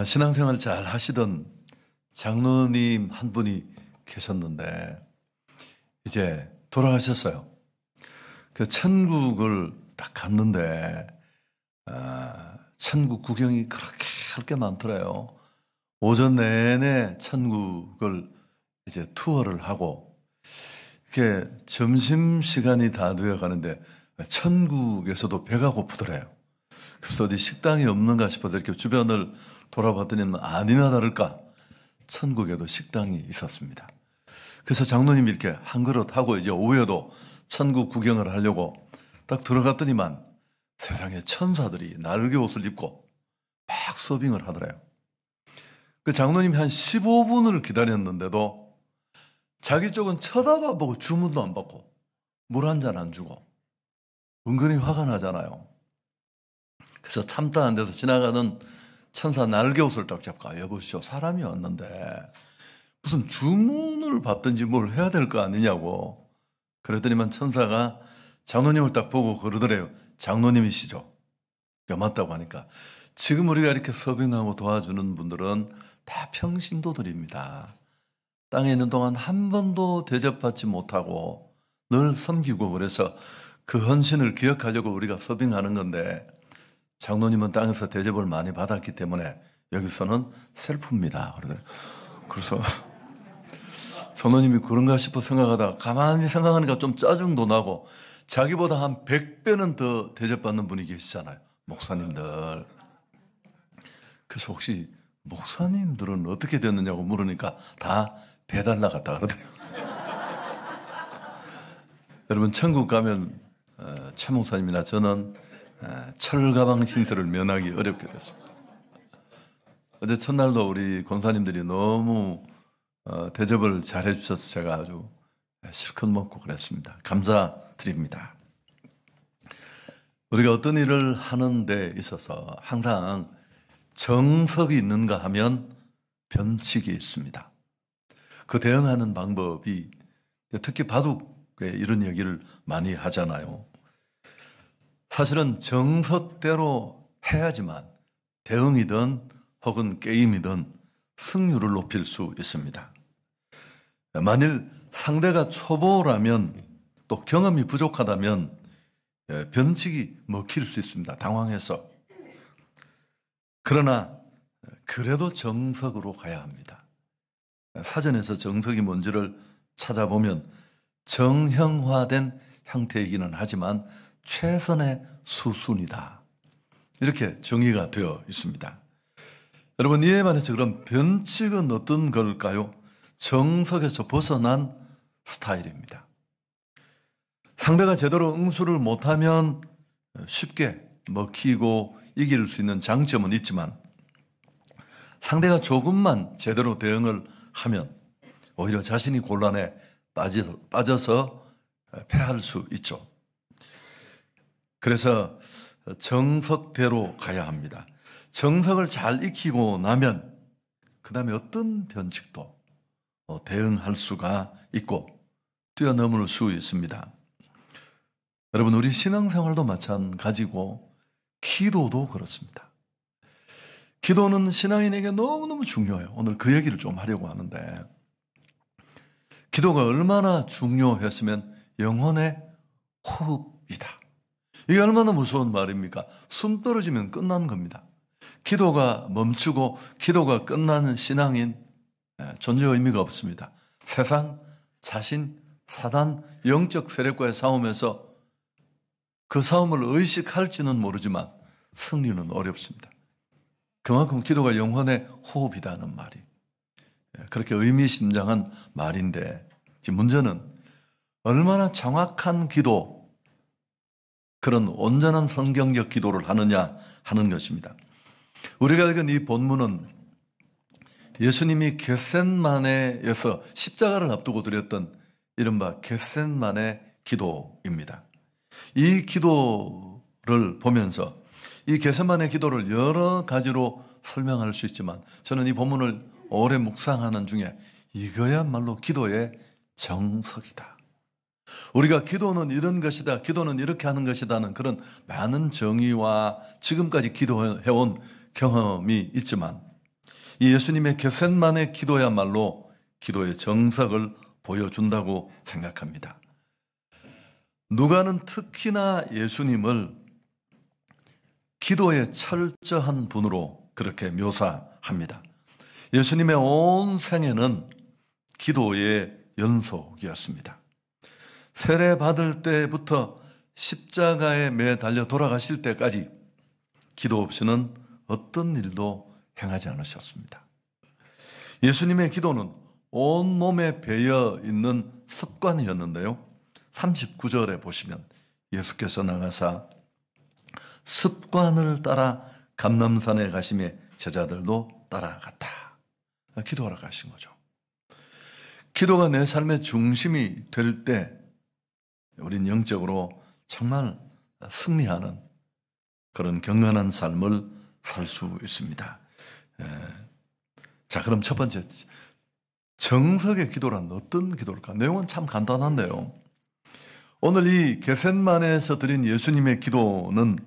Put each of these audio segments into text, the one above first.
신앙생활 잘 하시던 장로님 한 분이 계셨는데 이제 돌아가셨어요. 그 천국을 딱 갔는데 천국 구경이 그렇게 할 게 많더래요. 오전 내내 천국을 이제 투어를 하고 이렇게 점심시간이 다 되어 가는데 천국에서도 배가 고프더래요. 그래서 어디 식당이 없는가 싶어서 이렇게 주변을 돌아봤더니 아니나 다를까 천국에도 식당이 있었습니다. 그래서 장로님이 이렇게 한 그릇 하고 이제 오후에도 천국 구경을 하려고 딱 들어갔더니만 세상에 천사들이 날개 옷을 입고 막 서빙을 하더래요. 그 장로님이 한 15분을 기다렸는데도 자기 쪽은 쳐다도 안 보고 주문도 안 받고 물 한 잔 안 주고 은근히 화가 나잖아요. 그래서 참다 안 돼서 지나가는 천사 날개 옷을 딱 잡고 여보시오, 사람이 왔는데 무슨 주문을 받든지 뭘 해야 될 거 아니냐고. 그랬더니만 천사가 장로님을 딱 보고 그러더래요. 장로님이시죠? 맞다고 하니까 지금 우리가 이렇게 서빙하고 도와주는 분들은 다 평신도들입니다. 땅에 있는 동안 한 번도 대접받지 못하고 늘 섬기고 그래서 그 헌신을 기억하려고 우리가 서빙하는 건데 장로님은 땅에서 대접을 많이 받았기 때문에 여기서는 셀프입니다. 그래서 장로님이 그런가 싶어 생각하다가 가만히 생각하니까 좀 짜증도 나고 자기보다 한 100배는 더 대접받는 분이 계시잖아요. 목사님들. 그래서 혹시 목사님들은 어떻게 됐느냐고 물으니까 다 배달 나갔다 그러더라고요. 여러분 천국 가면 최 목사님이나 저는 철가방 신세를 면하기 어렵게 됐습니다. 어제 첫날도 우리 권사님들이 너무 대접을 잘해 주셔서 제가 아주 실컷 먹고 그랬습니다. 감사드립니다. 우리가 어떤 일을 하는 데 있어서 항상 정석이 있는가 하면 변칙이 있습니다. 그 대응하는 방법이 특히 바둑에 이런 얘기를 많이 하잖아요. 사실은 정석대로 해야지만 대응이든 혹은 게임이든 승률을 높일 수 있습니다. 만일 상대가 초보라면 또 경험이 부족하다면 변칙이 먹힐 수 있습니다. 당황해서. 그러나 그래도 정석으로 가야 합니다. 사전에서 정석이 뭔지를 찾아보면 정형화된 형태이기는 하지만 최선의 수순이다. 이렇게 정의가 되어 있습니다. 여러분, 이에 반해서 그럼 변칙은 어떤 걸까요? 정석에서 벗어난 스타일입니다. 상대가 제대로 응수를 못하면 쉽게 먹히고 이길 수 있는 장점은 있지만 상대가 조금만 제대로 대응을 하면 오히려 자신이 곤란에 빠져서 패할 수 있죠. 그래서 정석대로 가야 합니다. 정석을 잘 익히고 나면 그 다음에 어떤 변칙도 대응할 수가 있고 뛰어넘을 수 있습니다. 여러분, 우리 신앙생활도 마찬가지고 기도도 그렇습니다. 기도는 신앙인에게 너무너무 중요해요. 오늘 그 얘기를 좀 하려고 하는데 기도가 얼마나 중요했으면 영혼의 호흡이다. 이게 얼마나 무서운 말입니까? 숨 떨어지면 끝난 겁니다. 기도가 멈추고 기도가 끝나는 신앙인 존재 의미가 없습니다. 세상, 자신, 사단, 영적 세력과의 싸움에서 그 싸움을 의식할지는 모르지만 승리는 어렵습니다. 그만큼 기도가 영혼의 호흡이라는 말이 그렇게 의미심장한 말인데 문제는 얼마나 정확한 기도, 그런 온전한 성경적 기도를 하느냐 하는 것입니다. 우리가 읽은 이 본문은 예수님이 겟셋마네에서 십자가를 앞두고 드렸던 이른바 겟셋마네 기도입니다. 이 기도를 보면서 이 겟셋마네 기도를 여러 가지로 설명할 수 있지만 저는 이 본문을 오래 묵상하는 중에 이거야말로 기도의 정석이다. 우리가 기도는 이런 것이다, 기도는 이렇게 하는 것이다는 그런 많은 정의와 지금까지 기도해온 경험이 있지만 이 예수님의 겟셋마네 기도야말로 기도의 정석을 보여준다고 생각합니다. 누가는 특히나 예수님을 기도의 철저한 분으로 그렇게 묘사합니다. 예수님의 온 생애는 기도의 연속이었습니다. 세례 받을 때부터 십자가에 매달려 돌아가실 때까지 기도 없이는 어떤 일도 행하지 않으셨습니다. 예수님의 기도는 온몸에 배어 있는 습관이었는데요. 39절에 보시면 예수께서 나가사 습관을 따라 감람산에 가시매 제자들도 따라갔다. 기도하러 가신 거죠. 기도가 내 삶의 중심이 될 때 우린 영적으로 정말 승리하는 그런 경건한 삶을 살 수 있습니다. 자, 그럼 첫 번째, 정석의 기도란 어떤 기도일까? 내용은 참 간단한데요. 오늘 이 겟셋마네에서 드린 예수님의 기도는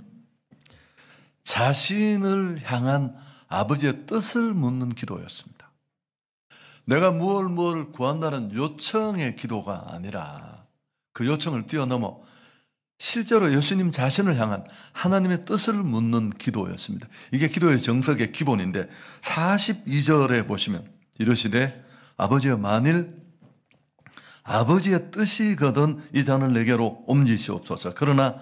자신을 향한 아버지의 뜻을 묻는 기도였습니다. 내가 무엇을 구한다는 요청의 기도가 아니라 그 요청을 뛰어넘어 실제로 예수님 자신을 향한 하나님의 뜻을 묻는 기도였습니다. 이게 기도의 정석의 기본인데 42절에 보시면 이르시되 아버지여 만일 아버지의 뜻이거든 이 잔을 내게로 옮기시옵소서. 그러나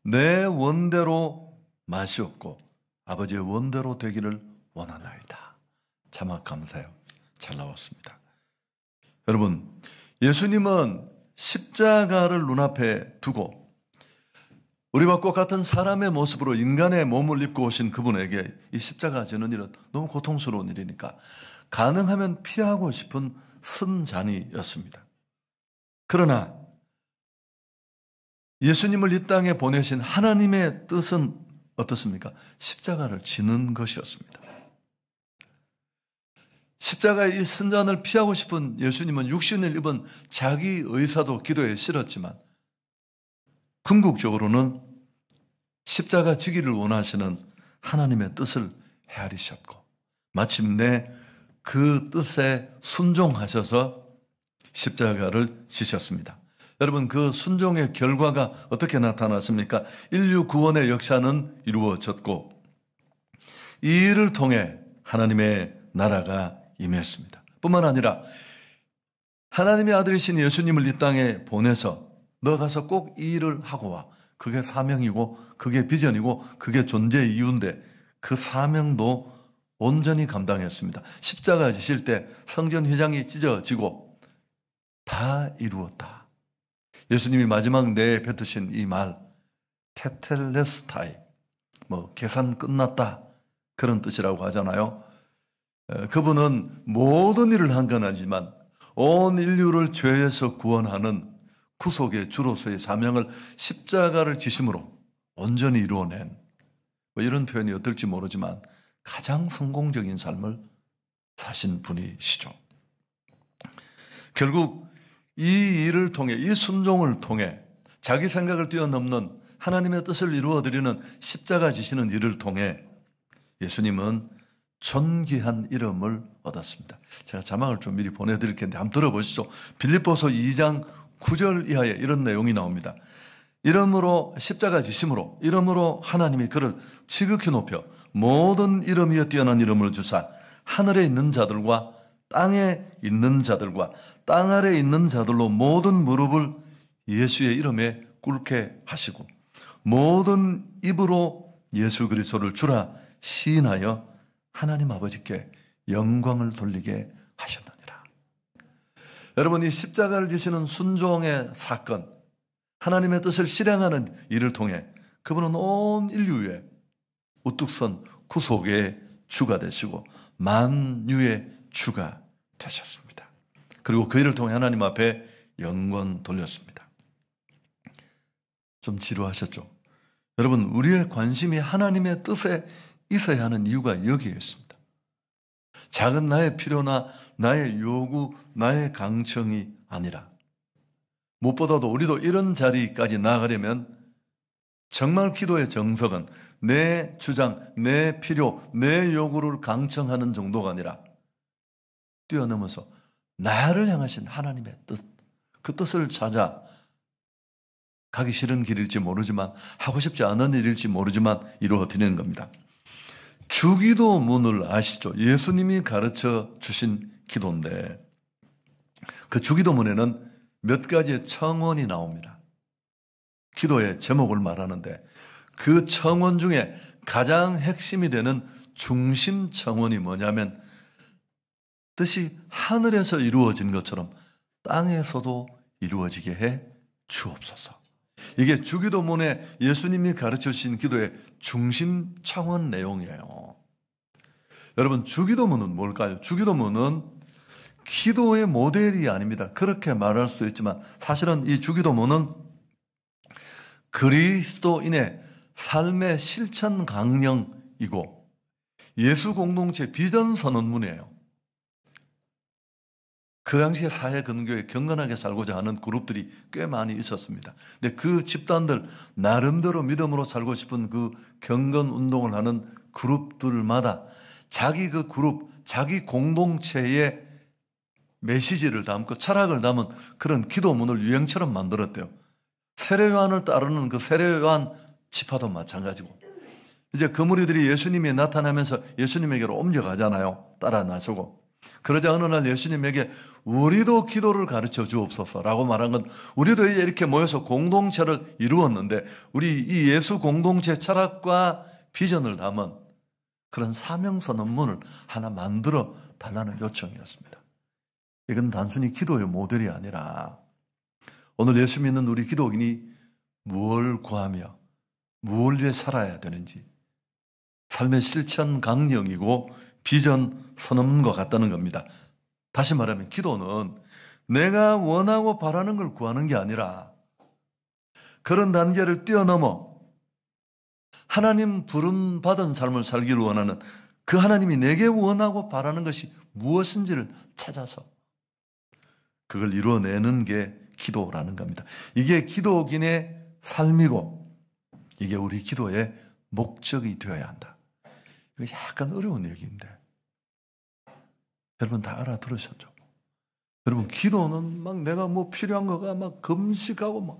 내 원대로 마시옵고 아버지의 원대로 되기를 원하나이다. 자막 감사해요. 잘 나왔습니다. 여러분, 예수님은 십자가를 눈앞에 두고 우리와 똑같은 사람의 모습으로 인간의 몸을 입고 오신 그분에게 이 십자가 지는 일은 너무 고통스러운 일이니까 가능하면 피하고 싶은 순잔이였습니다. 그러나 예수님을 이 땅에 보내신 하나님의 뜻은 어떻습니까? 십자가를 지는 것이었습니다. 십자가의 이 순잔을 피하고 싶은 예수님은 육신을 입은 자기 의사도 기도에 실었지만 궁극적으로는 십자가 지기를 원하시는 하나님의 뜻을 헤아리셨고 마침내 그 뜻에 순종하셔서 십자가를 지셨습니다. 여러분, 그 순종의 결과가 어떻게 나타났습니까? 인류 구원의 역사는 이루어졌고 이 일을 통해 하나님의 나라가 임했습니다. 뿐만 아니라 하나님의 아들이신 예수님을 이 땅에 보내서 너 가서 꼭 이 일을 하고 와. 그게 사명이고 그게 비전이고 그게 존재의 이유인데 그 사명도 온전히 감당했습니다. 십자가 지실 때 성전 휘장이 찢어지고 다 이루었다. 예수님이 마지막 내에 뱉으신 이 말 테텔레스타이, 계산 끝났다 그런 뜻이라고 하잖아요. 그분은 모든 일을 한 건 아니지만 온 인류를 죄에서 구원하는 구속의 주로서의 사명을 십자가를 지심으로 온전히 이루어낸 이런 표현이 어떨지 모르지만 가장 성공적인 삶을 사신 분이시죠. 결국 이 일을 통해 이 순종을 통해 자기 생각을 뛰어넘는 하나님의 뜻을 이루어드리는 십자가 지시는 일을 통해 예수님은 존귀한 이름을 얻었습니다. 제가 자막을 좀 미리 보내드릴 텐데 한번 들어보시죠. 빌립보서 2장 9절 이하에 이런 내용이 나옵니다. 이름으로 십자가 지심으로 이름으로 하나님이 그를 지극히 높여 모든 이름 위에 뛰어난 이름을 주사 하늘에 있는 자들과 땅에 있는 자들과 땅 아래에 있는 자들로 모든 무릎을 예수의 이름에 꿇게 하시고 모든 입으로 예수 그리스도를 주라 시인하여 하나님 아버지께 영광을 돌리게 하셨느니라. 여러분, 이 십자가를 지시는 순종의 사건, 하나님의 뜻을 실행하는 일을 통해 그분은 온 인류의 우뚝 선 구속의 주가 되시고 만유의 주가 되셨습니다. 그리고 그 일을 통해 하나님 앞에 영광 돌렸습니다. 좀 지루하셨죠? 여러분, 우리의 관심이 하나님의 뜻에 있어야 하는 이유가 여기에 있습니다. 작은 나의 필요나 나의 요구, 나의 강청이 아니라 무엇보다도 우리도 이런 자리까지 나아가려면 정말 기도의 정석은 내 주장, 내 필요, 내 요구를 강청하는 정도가 아니라 뛰어넘어서 나를 향하신 하나님의 뜻, 그 뜻을 찾아 가기 싫은 길일지 모르지만 하고 싶지 않은 일일지 모르지만 이루어드리는 겁니다. 주기도문을 아시죠? 예수님이 가르쳐 주신 기도인데 그 주기도문에는 몇 가지의 청원이 나옵니다. 기도의 제목을 말하는데 그 청원 중에 가장 핵심이 되는 중심 청원이 뭐냐면 뜻이 하늘에서 이루어진 것처럼 땅에서도 이루어지게 해 주옵소서. 이게 주기도문에 예수님이 가르쳐 주신 기도의 중심 청원 내용이에요. 여러분, 주기도문은 뭘까요? 주기도문은 기도의 모델이 아닙니다. 그렇게 말할 수 있지만 사실은 이 주기도문은 그리스도인의 삶의 실천 강령이고 예수 공동체 비전 선언문이에요. 그 당시에 사회 근교에 경건하게 살고자 하는 그룹들이 꽤 많이 있었습니다. 근데 그 집단들 나름대로 믿음으로 살고 싶은 그 경건 운동을 하는 그룹들마다 자기 그 그룹, 자기 공동체의 메시지를 담고 철학을 담은 그런 기도문을 유행처럼 만들었대요. 세례요한을 따르는 그 세례요한 지파도 마찬가지고 이제 그 무리들이 예수님이 나타나면서 예수님에게로 옮겨가잖아요. 따라 나서고. 그러자 어느 날 예수님에게 우리도 기도를 가르쳐 주옵소서라고 말한 건 우리도 이렇게 모여서 공동체를 이루었는데 우리 이 예수 공동체 철학과 비전을 담은 그런 사명선언문을 하나 만들어 달라는 요청이었습니다. 이건 단순히 기도의 모델이 아니라 오늘 예수 믿는 우리 기독인이 무엇을 구하며 무엇을 위해 살아야 되는지 삶의 실천 강령이고 비전 선언문과 같다는 겁니다. 다시 말하면 기도는 내가 원하고 바라는 걸 구하는 게 아니라 그런 단계를 뛰어넘어 하나님 부름받은 삶을 살기를 원하는 그 하나님이 내게 원하고 바라는 것이 무엇인지를 찾아서 그걸 이루어내는 게 기도라는 겁니다. 이게 기독인의 삶이고 이게 우리 기도의 목적이 되어야 한다. 이거 약간 어려운 얘기인데 여러분 다 알아들으셨죠? 여러분 기도는 막 내가 뭐 필요한 거가 막 금식하고 막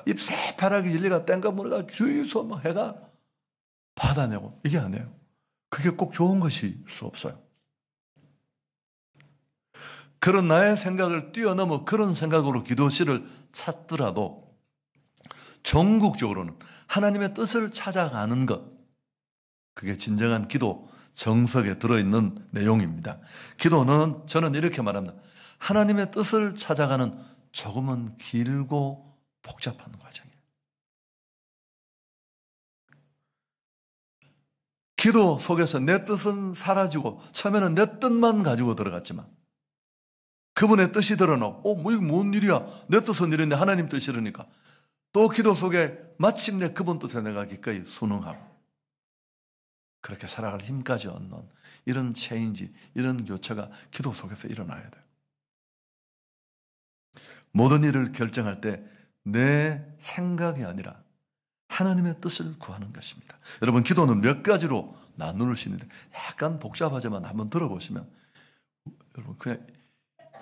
입 새파랗게 진리가 땡가 물어가 주의소 막 해가 받아내고 이게 아니에요. 그게 꼭 좋은 것일 수 없어요. 그런 나의 생각을 뛰어넘어 그런 생각으로 기도실을 찾더라도 전국적으로는 하나님의 뜻을 찾아가는 것, 그게 진정한 기도 정석에 들어있는 내용입니다. 기도는 저는 이렇게 말합니다. 하나님의 뜻을 찾아가는 조금은 길고 복잡한 과정이에요. 기도 속에서 내 뜻은 사라지고 처음에는 내 뜻만 가지고 들어갔지만 그분의 뜻이 드러나고 뭐 이거 뭔 일이야? 내 뜻은 이랬는데 하나님 뜻이 이러니까 또 기도 속에 마침내 그분 뜻에 내가 기꺼이 순응하고 그렇게 살아갈 힘까지 얻는 이런 체인지, 이런 교체가 기도 속에서 일어나야 돼요. 모든 일을 결정할 때 내 생각이 아니라 하나님의 뜻을 구하는 것입니다. 여러분 기도는 몇 가지로 나눌 수 있는데 약간 복잡하지만 한번 들어보시면 여러분 그냥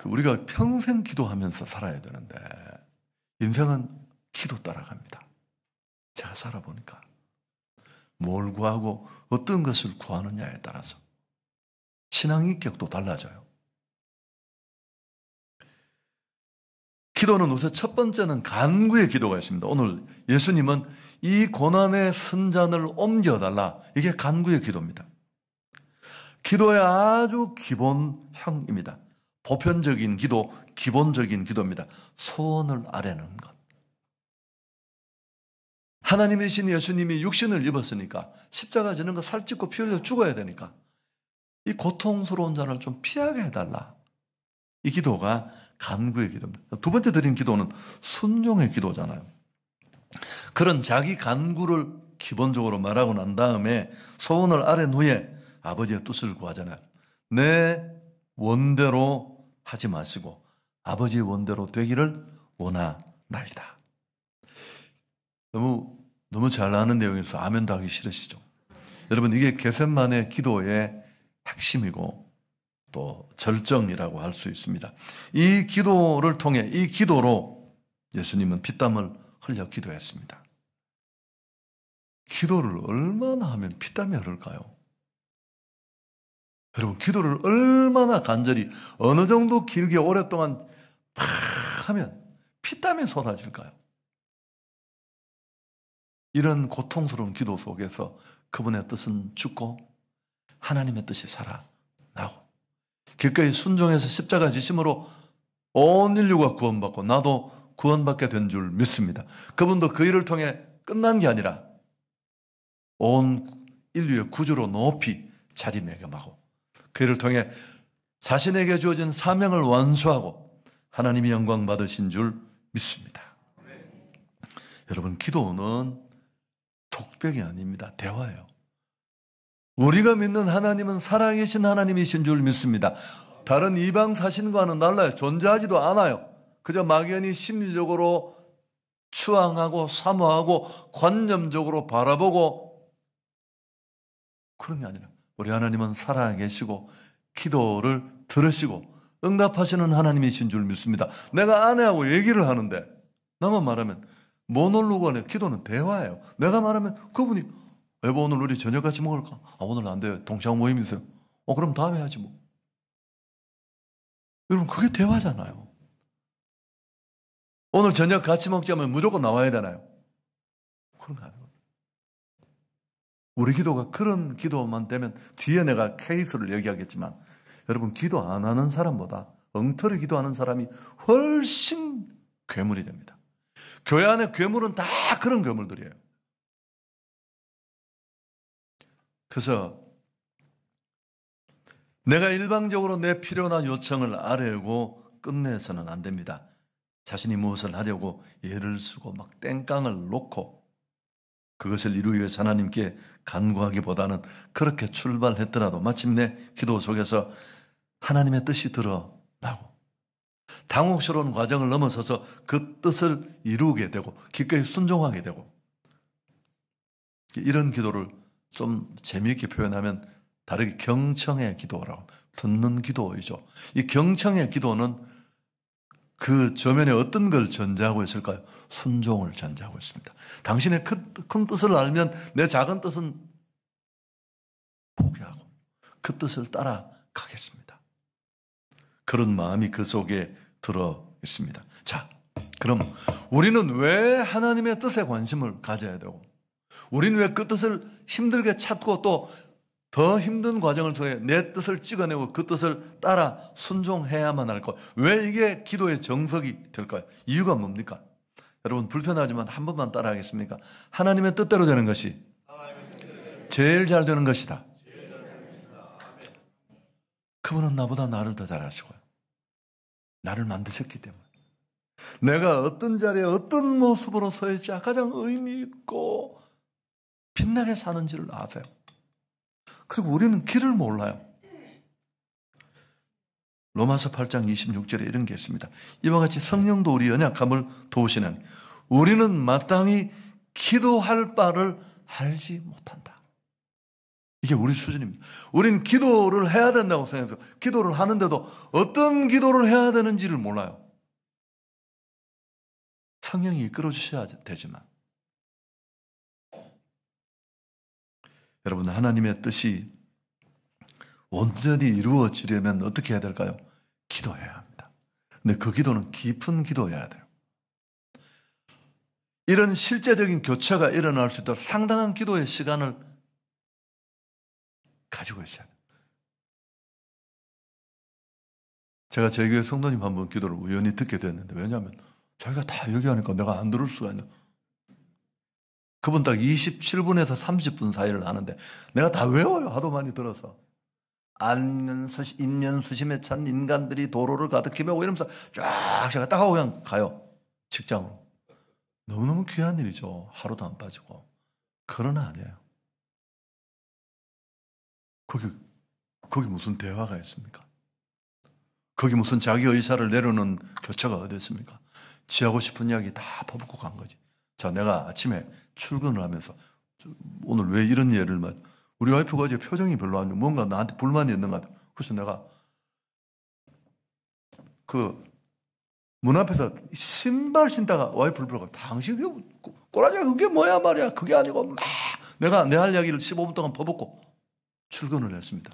우리가 평생 기도하면서 살아야 되는데 인생은 기도 따라갑니다. 제가 살아보니까 뭘 구하고 어떤 것을 구하느냐에 따라서 신앙 인격도 달라져요. 기도는 우선 첫 번째는 간구의 기도가 있습니다. 오늘 예수님은 이 고난의 선잔을 옮겨달라. 이게 간구의 기도입니다. 기도의 아주 기본형입니다. 보편적인 기도, 기본적인 기도입니다. 소원을 아뢰는 것. 하나님이신 예수님이 육신을 입었으니까 십자가 지는 거 살찌고 피 흘려 죽어야 되니까 이 고통스러운 잔을 좀 피하게 해달라. 이 기도가 간구의 기도입니다. 두 번째 드린 기도는 순종의 기도잖아요. 그런 자기 간구를 기본적으로 말하고 난 다음에 소원을 아뢰는 후에 아버지의 뜻을 구하잖아요. 내 원대로 하지 마시고 아버지의 원대로 되기를 원하나이다. 너무 잘 아는 내용이라서 아멘도 하기 싫으시죠? 여러분, 이게 겟세마네 기도의 핵심이고 또 절정이라고 할 수 있습니다. 이 기도를 통해, 이 기도로 예수님은 피땀을 흘려 기도했습니다. 기도를 얼마나 하면 피땀이 흐를까요? 여러분, 기도를 얼마나 간절히, 어느 정도 길게 오랫동안 팍 하면 피땀이 쏟아질까요? 이런 고통스러운 기도 속에서 그분의 뜻은 죽고 하나님의 뜻이 살아나고 기꺼이 순종해서 십자가 지심으로 온 인류가 구원받고 나도 구원받게 된 줄 믿습니다. 그분도 그 일을 통해 끝난 게 아니라 온 인류의 구주로 높이 자리매김하고 그 일을 통해 자신에게 주어진 사명을 완수하고 하나님이 영광 받으신 줄 믿습니다. 여러분, 기도는 독백이 아닙니다. 대화예요. 우리가 믿는 하나님은 살아계신 하나님이신 줄 믿습니다. 다른 이방 사신과는 달라요. 존재하지도 않아요. 그저 막연히 심리적으로 추앙하고 사모하고 관념적으로 바라보고 그런 게 아니라 우리 하나님은 살아계시고 기도를 들으시고 응답하시는 하나님이신 줄 믿습니다. 내가 아내하고 얘기를 하는데 나만 말하면 모놀로그 안에 기도는 대화예요. 내가 말하면 그분이 여보, 오늘 우리 저녁 같이 먹을까? 오늘 안 돼요. 동창 모임 있어요. 그럼 다음에 하지 뭐. 여러분, 그게 대화잖아요. 오늘 저녁 같이 먹자면 무조건 나와야 되나요? 그런 거 아니에요. 우리 기도가 그런 기도만 되면 뒤에 내가 케이스를 얘기하겠지만 여러분, 기도 안 하는 사람보다 엉터리 기도하는 사람이 훨씬 괴물이 됩니다. 교회 안에 괴물은 다 그런 괴물들이에요. 그래서 내가 일방적으로 내 필요나 요청을 아뢰고 끝내서는 안 됩니다. 자신이 무엇을 하려고 애를 쓰고 막 땡깡을 놓고 그것을 이루기 위해서 하나님께 간구하기보다는 그렇게 출발했더라도 마침내 기도 속에서 하나님의 뜻이 드러나고 당혹스러운 과정을 넘어서서 그 뜻을 이루게 되고 기꺼이 순종하게 되고 이런 기도를 좀 재미있게 표현하면 다르게 경청의 기도라고, 듣는 기도이죠. 이 경청의 기도는 그 저면에 어떤 걸 전제하고 있을까요? 순종을 전제하고 있습니다. 당신의 큰 뜻을 알면 내 작은 뜻은 포기하고 그 뜻을 따라가겠습니다. 그런 마음이 그 속에 들어 있습니다. 자, 그럼 우리는 왜 하나님의 뜻에 관심을 가져야 되고 우리는 왜 그 뜻을 힘들게 찾고 또 더 힘든 과정을 통해 내 뜻을 찍어내고 그 뜻을 따라 순종해야만 할까? 왜 이게 기도의 정석이 될까요? 이유가 뭡니까? 여러분, 불편하지만 한 번만 따라 하겠습니까? 하나님의 뜻대로 되는 것이 제일 잘 되는 것이다. 그분은 나보다 나를 더 잘하시고요. 나를 만드셨기 때문에 내가 어떤 자리에 어떤 모습으로 서 있지 가장 의미 있고 빛나게 사는지를 아세요. 그리고 우리는 길을 몰라요. 로마서 8장 26절에 이런 게 있습니다. 이와 같이 성령도 우리 연약함을 도우시나니 우리는 마땅히 기도할 바를 알지 못한다. 이게 우리 수준입니다. 우리는 기도를 해야 된다고 생각해서 기도를 하는데도 어떤 기도를 해야 되는지를 몰라요. 성령이 이끌어 주셔야 되지만 여러분, 하나님의 뜻이 온전히 이루어지려면 어떻게 해야 될까요? 기도해야 합니다. 근데 그 기도는 깊은 기도여야 돼요. 이런 실제적인 교체가 일어날 수 있도록 상당한 기도의 시간을 가지고 있어야 돼요. 제가 저희 교회 성도님 한 번 기도를 우연히 듣게 됐는데 왜냐하면 저희가 다 얘기하니까 내가 안 들을 수가 있는. 그분 딱 27분에서 30분 사이를 하는데 내가 다 외워요. 하도 많이 들어서. 인면수심에 찬 인간들이 도로를 가득히 메고 이러면서 쫙 제가 딱 하고 그냥 가요. 직장으로. 너무너무 귀한 일이죠. 하루도 안 빠지고. 그러나 아니에요. 거기 무슨 대화가 있습니까? 거기 무슨 자기 의사를 내려놓는 교체가 어디 있습니까? 지하고 싶은 이야기 다 퍼붓고 간 거지. 자, 내가 아침에 출근을 하면서 오늘 왜 이런 예를 우리 와이프가 어제 표정이 별로 안 좋아. 뭔가 나한테 불만이 있는 것 같아. 그래서 내가 문 앞에서 신발 신다가 와이프를 불러가, 당신 꼬라지가 그게 뭐야 말이야. 그게 아니고 막 내가 내 할 이야기를 15분 동안 퍼붓고 출근을 했습니다.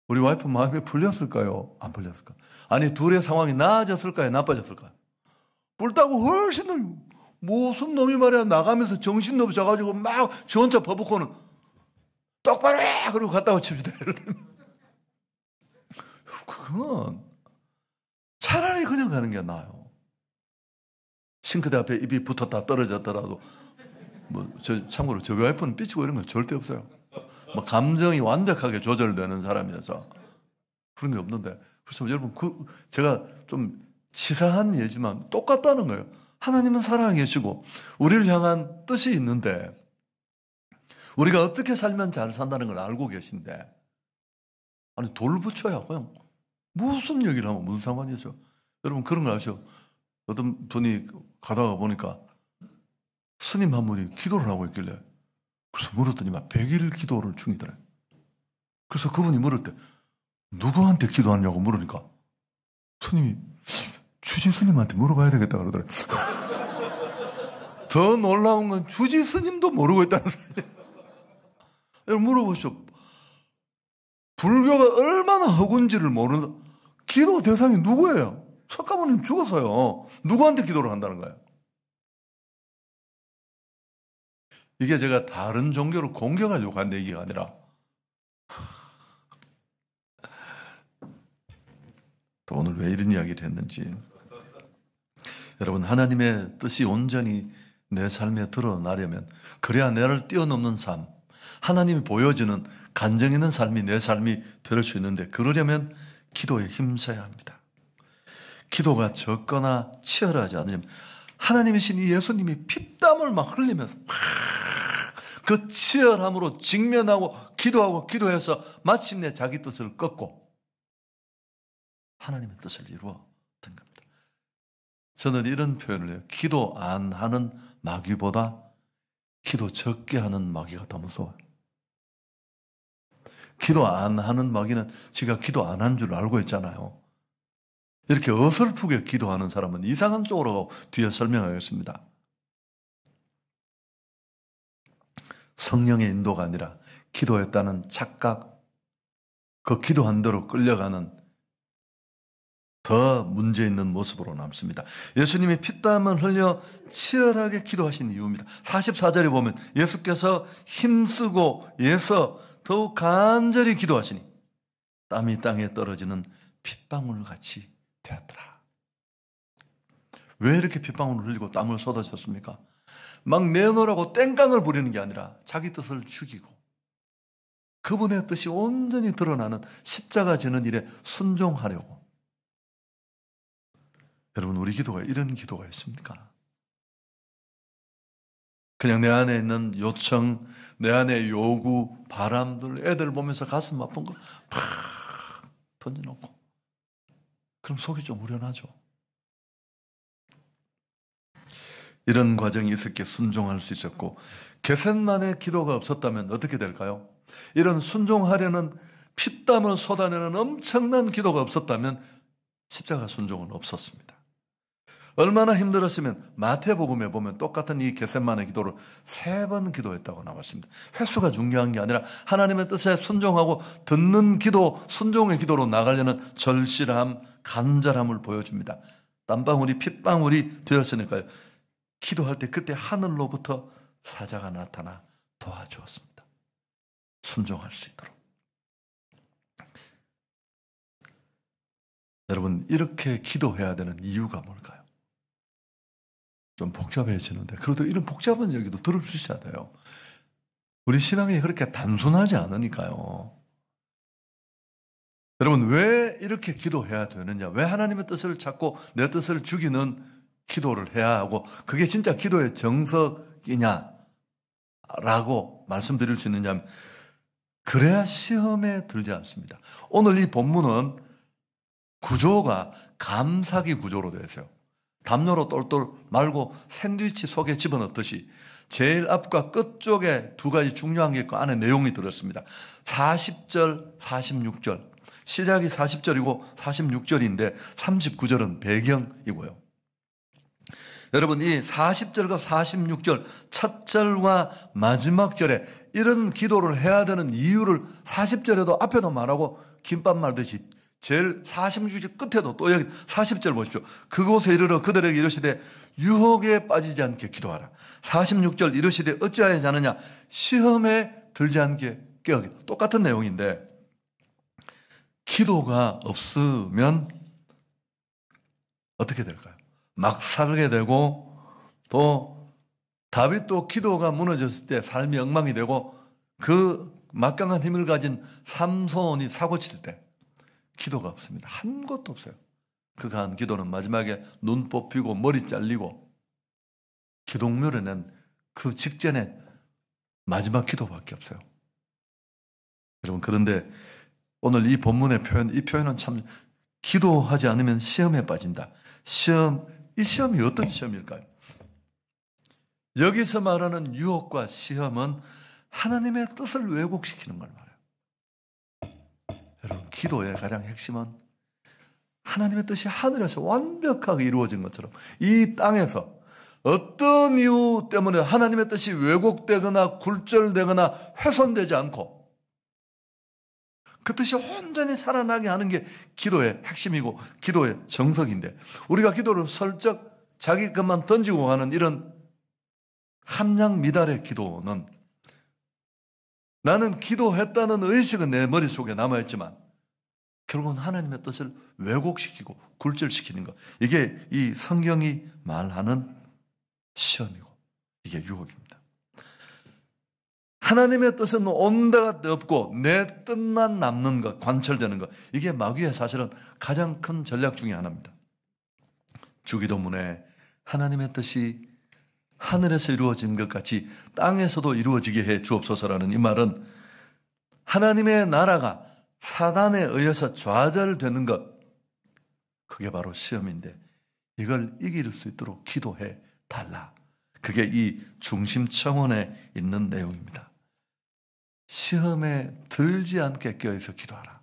우리 와이프 마음이 풀렸을까요? 안 풀렸을까? 아니, 둘의 상황이 나아졌을까요? 나빠졌을까요? 뿔따고 훨씬 무슨 놈이 말이야 나가면서 정신 없어가지고 막 저 혼자 퍼붓고는 똑바로 해! 그러고 갔다 오칩시다. 그건 차라리 그냥 가는 게 나아요. 싱크대 앞에 입이 붙었다 떨어졌더라도 참고로 저 와이프는 삐치고 이런 건 절대 없어요. 감정이 완벽하게 조절되는 사람이어서 그런 게 없는데, 그래서 여러분 제가 좀 치사한 예지만 똑같다는 거예요. 하나님은 살아계시고 우리를 향한 뜻이 있는데 우리가 어떻게 살면 잘 산다는 걸 알고 계신데, 아니 돌 붙여야 그냥 무슨 얘기를 하면 무슨 상관이 있어요. 여러분 그런 거 아시죠? 어떤 분이 가다가 보니까 스님 한 분이 기도를 하고 있길래, 그래서 물었더니 막 100일 기도를 중이더래. 그래서 그분이 물을 때 누구한테 기도하냐고 물으니까 스님이 주지 스님한테 물어봐야 되겠다 그러더래. 더 놀라운 건 주지 스님도 모르고 있다는 사실이에요. 여러분 물어보시오. 불교가 얼마나 허군지를 모르는, 기도 대상이 누구예요? 석가모님 죽었어요. 누구한테 기도를 한다는 거예요? 이게 제가 다른 종교를 공격하려고 한 얘기가 아니라 또 오늘 왜 이런 이야기를 했는지, 여러분 하나님의 뜻이 온전히 내 삶에 드러나려면, 그래야 나를 뛰어넘는 삶, 하나님이 보여주는 간정 있는 삶이 내 삶이 될 수 있는데, 그러려면 기도에 힘써야 합니다. 기도가 적거나 치열하지 않으려면, 하나님이신 이 예수님이 피땀을 막 흘리면서 그 치열함으로 직면하고 기도해서 마침내 자기 뜻을 꺾고 하나님의 뜻을 이루었던 겁니다. 저는 이런 표현을 해요. 기도 안 하는 마귀보다 기도 적게 하는 마귀가 더 무서워요. 기도 안 하는 마귀는 지가 기도 안 한 줄 알고 있잖아요. 이렇게 어설프게 기도하는 사람은 이상한 쪽으로 가고, 뒤에 설명하겠습니다. 성령의 인도가 아니라 기도했다는 착각, 그 기도한 대로 끌려가는 더 문제 있는 모습으로 남습니다. 예수님이 피땀을 흘려 치열하게 기도하신 이유입니다. 44절에 보면 예수께서 힘쓰고 애써 더욱 간절히 기도하시니 땀이 땅에 떨어지는 핏방울같이 되었더라. 왜 이렇게 핏방울을 흘리고 땀을 쏟아셨습니까? 막 내놓으라고 땡깡을 부리는 게 아니라 자기 뜻을 죽이고 그분의 뜻이 온전히 드러나는 십자가 지는 일에 순종하려고. 여러분, 우리 기도가 이런 기도가 있습니까? 그냥 내 안에 있는 요청, 내 안에 요구, 바람들, 애들 보면서 가슴 아픈 거 팍 던져놓고, 그럼 속이 좀 후련하죠. 이런 과정이 있었기에 순종할 수 있었고, 겟셋만의 기도가 없었다면 어떻게 될까요? 이런 순종하려는 피땀을 쏟아내는 엄청난 기도가 없었다면 십자가 순종은 없었습니다. 얼마나 힘들었으면 마태복음에 보면 똑같은 이 겟셋만의 기도를 3번 기도했다고 나왔습니다. 횟수가 중요한 게 아니라 하나님의 뜻에 순종하고 듣는 기도, 순종의 기도로 나가려는 절실함, 간절함을 보여줍니다. 땀방울이 핏방울이 되었으니까요. 기도할 때 그때 하늘로부터 사자가 나타나 도와주었습니다. 순종할 수 있도록. 여러분, 이렇게 기도해야 되는 이유가 뭘까요? 좀 복잡해지는데, 그래도 이런 복잡한 얘기도 들어주셔야 돼요. 우리 신앙이 그렇게 단순하지 않으니까요. 여러분, 왜 이렇게 기도해야 되느냐? 왜 하나님의 뜻을 찾고 내 뜻을 죽이는 기도를 해야 하고, 그게 진짜 기도의 정석이냐? 라고 말씀드릴 수 있느냐 하면, 그래야 시험에 들지 않습니다. 오늘 이 본문은 구조가 감사기 구조로 되어 있어요. 담요로 똘똘 말고 샌드위치 속에 집어넣듯이 제일 앞과 끝 쪽에 두 가지 중요한 게 있고 안에 내용이 들었습니다. 40절, 46절. 시작이 40절이고 46절인데 39절은 배경이고요. 여러분, 이 40절과 46절 첫 절과 마지막 절에 이런 기도를 해야 되는 이유를 40절에도 앞에도 말하고 김밥 말듯이 제일 46절 끝에도 또 여기 40절 보십시오. 그곳에 이르러 그들에게 이르시되 유혹에 빠지지 않게 기도하라. 46절 이르시되 어찌하여 자느냐 시험에 들지 않게 깨어게. 똑같은 내용인데 기도가 없으면 어떻게 될까요? 막 살게 되고 또 다윗도 기도가 무너졌을 때 삶이 엉망이 되고 그 막강한 힘을 가진 삼손이 사고칠 때 기도가 없습니다. 한 것도 없어요. 그가 한 기도는 마지막에 눈 뽑히고 머리 잘리고 기독묘를 낸 그 직전에 마지막 기도밖에 없어요. 여러분, 그런데 오늘 이 본문의 표현, 이 표현은 참 기도하지 않으면 시험에 빠진다. 이 시험이 어떤 시험일까요? 여기서 말하는 유혹과 시험은 하나님의 뜻을 왜곡시키는 걸 말해요. 여러분, 기도의 가장 핵심은 하나님의 뜻이 하늘에서 완벽하게 이루어진 것처럼 이 땅에서 어떤 이유 때문에 하나님의 뜻이 왜곡되거나 굴절되거나 훼손되지 않고 그 뜻이 온전히 살아나게 하는 게 기도의 핵심이고 기도의 정석인데 우리가 기도를 슬쩍 자기 것만 던지고 가는 이런 함량 미달의 기도는 나는 기도했다는 의식은 내 머릿속에 남아있지만 결국은 하나님의 뜻을 왜곡시키고 굴절시키는 것. 이게 이 성경이 말하는 시험이고 이게 유혹입니다. 하나님의 뜻은 온데가 없고 내 뜻만 남는 것, 관철되는 것. 이게 마귀의 사실은 가장 큰 전략 중에 하나입니다. 주기도문에 하나님의 뜻이 하늘에서 이루어진 것 같이 땅에서도 이루어지게 해 주옵소서라는 이 말은 하나님의 나라가 사단에 의해서 좌절되는 것, 그게 바로 시험인데 이걸 이길 수 있도록 기도해 달라. 그게 이 중심청원에 있는 내용입니다. 시험에 들지 않게 껴있어 기도하라.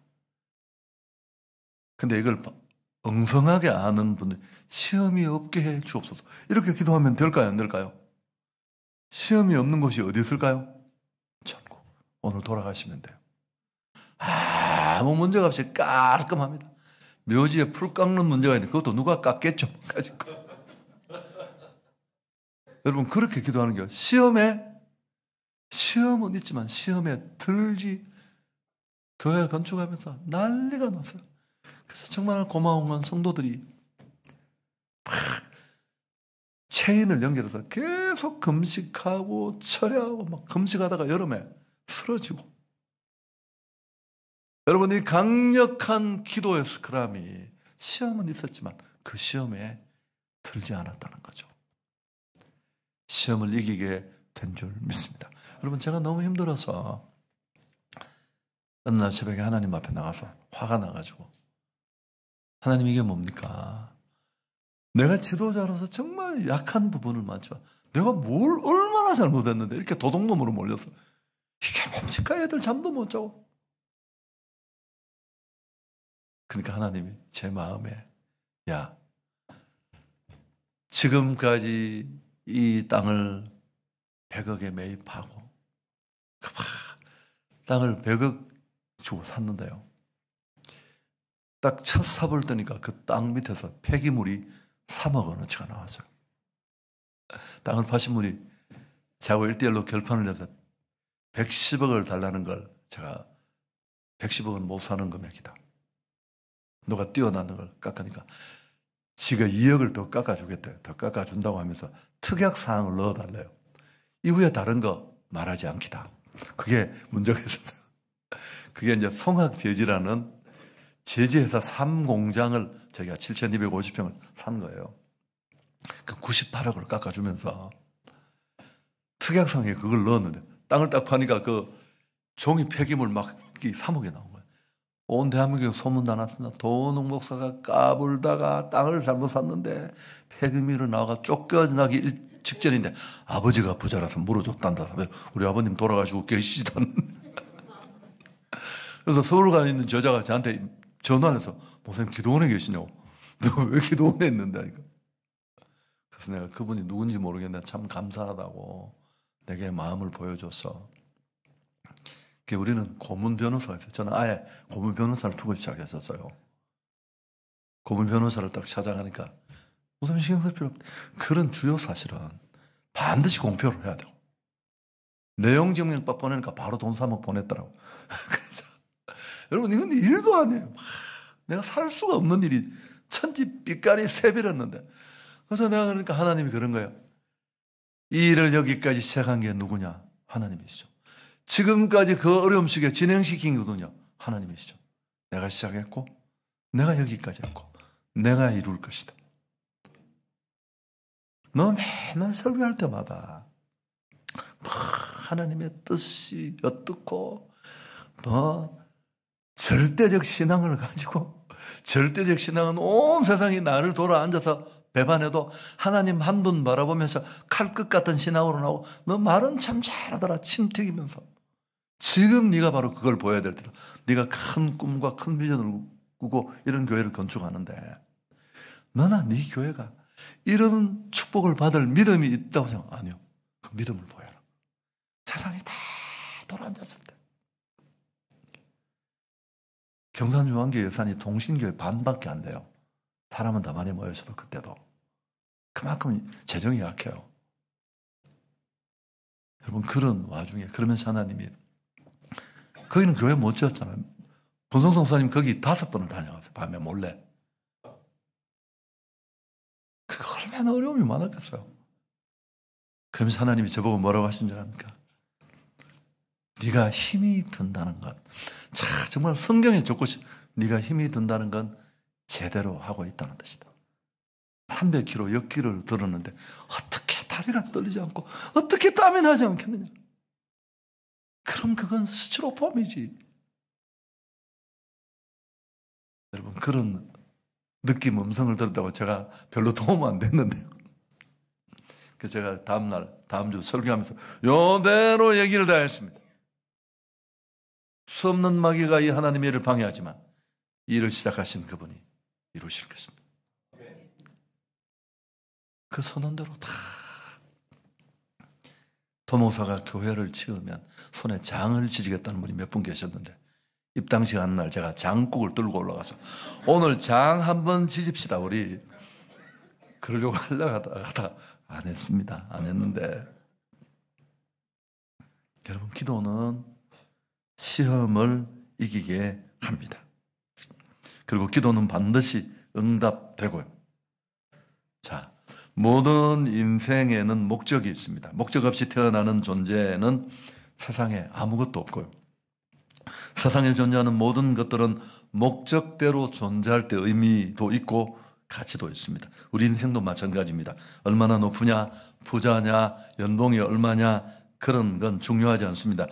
근데 이걸 엉성하게 아는 분들, 시험이 없게 해 주옵소서. 이렇게 기도하면 될까요? 안 될까요? 시험이 없는 곳이 어디 있을까요? 천국. 오늘 돌아가시면 돼요. 아무 문제가 없이 깔끔합니다. 묘지에 풀 깎는 문제가 있는데 그것도 누가 깎겠죠? 여러분, 그렇게 기도하는 게 시험은 있지만 시험에 들지. 교회 건축하면서 난리가 났어요. 그래서 정말 고마운 건 성도들이 막 체인을 연결해서 계속 금식하고 철야하고 막 금식하다가 여름에 쓰러지고. 여러분, 이 강력한 기도의 스크람이 시험은 있었지만 그 시험에 들지 않았다는 거죠. 시험을 이기게 된 줄 믿습니다. 여러분, 제가 너무 힘들어서 어느 날 새벽에 하나님 앞에 나가서 화가 나가지고 하나님, 이게 뭡니까? 내가 지도자로서 정말 약한 부분을 많지만 내가 뭘 얼마나 잘못했는데 이렇게 도둑놈으로 몰려서 이게 뭡니까? 애들 잠도 못 자고. 그러니까 하나님이 제 마음에, 야, 지금까지 이 땅을 100억에 매입하고 땅을 100억 주고 샀는데요. 딱 첫 삽을 뜨니까 그 땅 밑에서 폐기물이 3억 원어치가 나왔어요. 땅을 파신 분이 저하고 1대1로 결판을 내서 110억을 달라는 걸 제가 110억은 못 사는 금액이다. 누가 뛰어나는 걸 깎으니까 지가 2억을 더 깎아주겠대요. 더 깎아준다고 하면서 특약사항을 넣어달래요. 이후에 다른 거 말하지 않기다. 그게 문제가 있었어요. 그게 이제 송학제지라는 제지회사 3공장을 저희가 7,250평을 산 거예요. 그 98억을 깎아주면서 특약상에 그걸 넣었는데 땅을 딱 파니까 그 종이 폐기물 막 3억이 나온 거예요. 온 대한민국에 소문 다 났습니다. 도농 목사가 까불다가 땅을 잘못 샀는데 폐기물이 나와가 쫓겨나기 직전인데 아버지가 부자라서 물어줬단다. 우리 아버님 돌아가시고 계시지도 않는데. 그래서 서울 가 있는 저자가 저한테 전화해서 목사님 기도원에 계시냐고. 내가 왜 기도원에 있는데? 그래서 내가 그분이 누군지 모르겠는데 참 감사하다고 내게 마음을 보여줘서. 우리는 고문 변호사가 있어요. 저는 아예 고문 변호사를 두고 시작했었어요. 고문 변호사를 딱 찾아가니까 무슨 신경 쓸 필요 없다. 그런 주요 사실은 반드시 공표를 해야 되고, 내용증명법 보내니까 바로 돈 3억 보냈더라고. 그래서 여러분, 이건 일도 아니에요. 내가 살 수가 없는 일이 천지 삐까리 새버렸는데. 그래서 내가 그러니까 하나님이 그런 거예요. 이 일을 여기까지 시작한 게 누구냐? 하나님이시죠. 지금까지 그 어려움 속에 진행시킨 게 누구냐? 하나님이시죠. 내가 시작했고, 내가 여기까지 했고, 내가 이룰 것이다. 너 맨날 설교할 때마다 하나님의 뜻이 어떻고, 절대적 신앙을 가지고, 절대적 신앙은 온 세상이 나를 돌아 앉아서 배반해도 하나님 한 분 바라보면서 칼끝 같은 신앙으로 나오고, 너 말은 참 잘하더라, 침 튀기면서. 지금 네가 바로 그걸 보여야 될 때다. 네가 큰 꿈과 큰 비전을 꾸고 이런 교회를 건축하는데, 너나 네 교회가 이런 축복을 받을 믿음이 있다고 생각? 아니요. 그 믿음을 보여라. 세상이 다 돌아앉았을 때. 경산중앙교회 예산이 동신교회 반밖에 안 돼요. 사람은 더 많이 모여서도 그때도. 그만큼 재정이 약해요. 여러분, 그런 와중에, 그러면서 하나님이, 거기는 교회 못 지었잖아요. 권성성 목사님 거기 5번을 다녀갔어요. 밤에 몰래. 그러니까 얼마나 어려움이 많았겠어요. 그러면서 하나님이 저보고 뭐라고 하신 줄 압니까? 네가 힘이 든다는 것. 자, 정말 성경에 적고 네가 힘이 든다는 건 제대로 하고 있다는 뜻이다. 300km 역기를 들었는데 어떻게 다리가 떨리지 않고 어떻게 땀이 나지 않겠느냐? 그럼 그건 스티로폼이지. 여러분, 그런 느낌, 음성을 들었다고 제가 별로 도움 안 됐는데요. 그래서 제가 다음 주 설교하면서 요대로 얘기를 다 했습니다. 수 없는 마귀가 이 하나님의 일을 방해하지만 이 일을 시작하신 그분이 이루실 것입니다. 그 선언대로 다. 도목사가 교회를 지으면 손에 장을 지지겠다는 분이 몇 분 계셨는데, 입당식 하는 날 제가 장국을 들고 올라가서 오늘 장 한번 지집시다 우리. 그러려고 하려고 하다가 안 했습니다. 안 했는데, 여러분, 기도는 시험을 이기게 합니다. 그리고 기도는 반드시 응답되고요. 자, 모든 인생에는 목적이 있습니다. 목적 없이 태어나는 존재는 세상에 아무것도 없고요. 세상에 존재하는 모든 것들은 목적대로 존재할 때 의미도 있고 가치도 있습니다. 우리 인생도 마찬가지입니다. 얼마나 높으냐, 부자냐, 연봉이 얼마냐, 그런 건 중요하지 않습니다.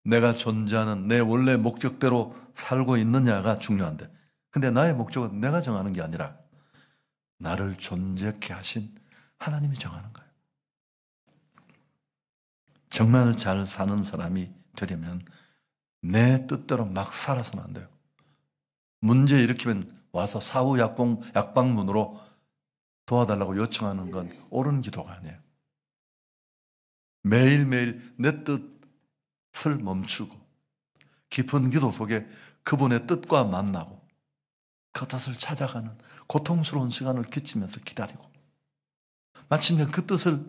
내가 존재하는 내 원래 목적대로 살고 있느냐가 중요한데, 근데 나의 목적은 내가 정하는 게 아니라 나를 존재케 하신 하나님이 정하는 거예요. 정말 잘 사는 사람이 되려면 내 뜻대로 막 살아서는 안 돼요. 문제 일으키면 와서 사후 약방문으로 도와달라고 요청하는 건 옳은 기도가 아니에요. 매일매일 내 뜻을 멈추고 깊은 기도 속에 그분의 뜻과 만나고 그 뜻을 찾아가는 고통스러운 시간을 끼치면서 기다리고 마침내 그 뜻을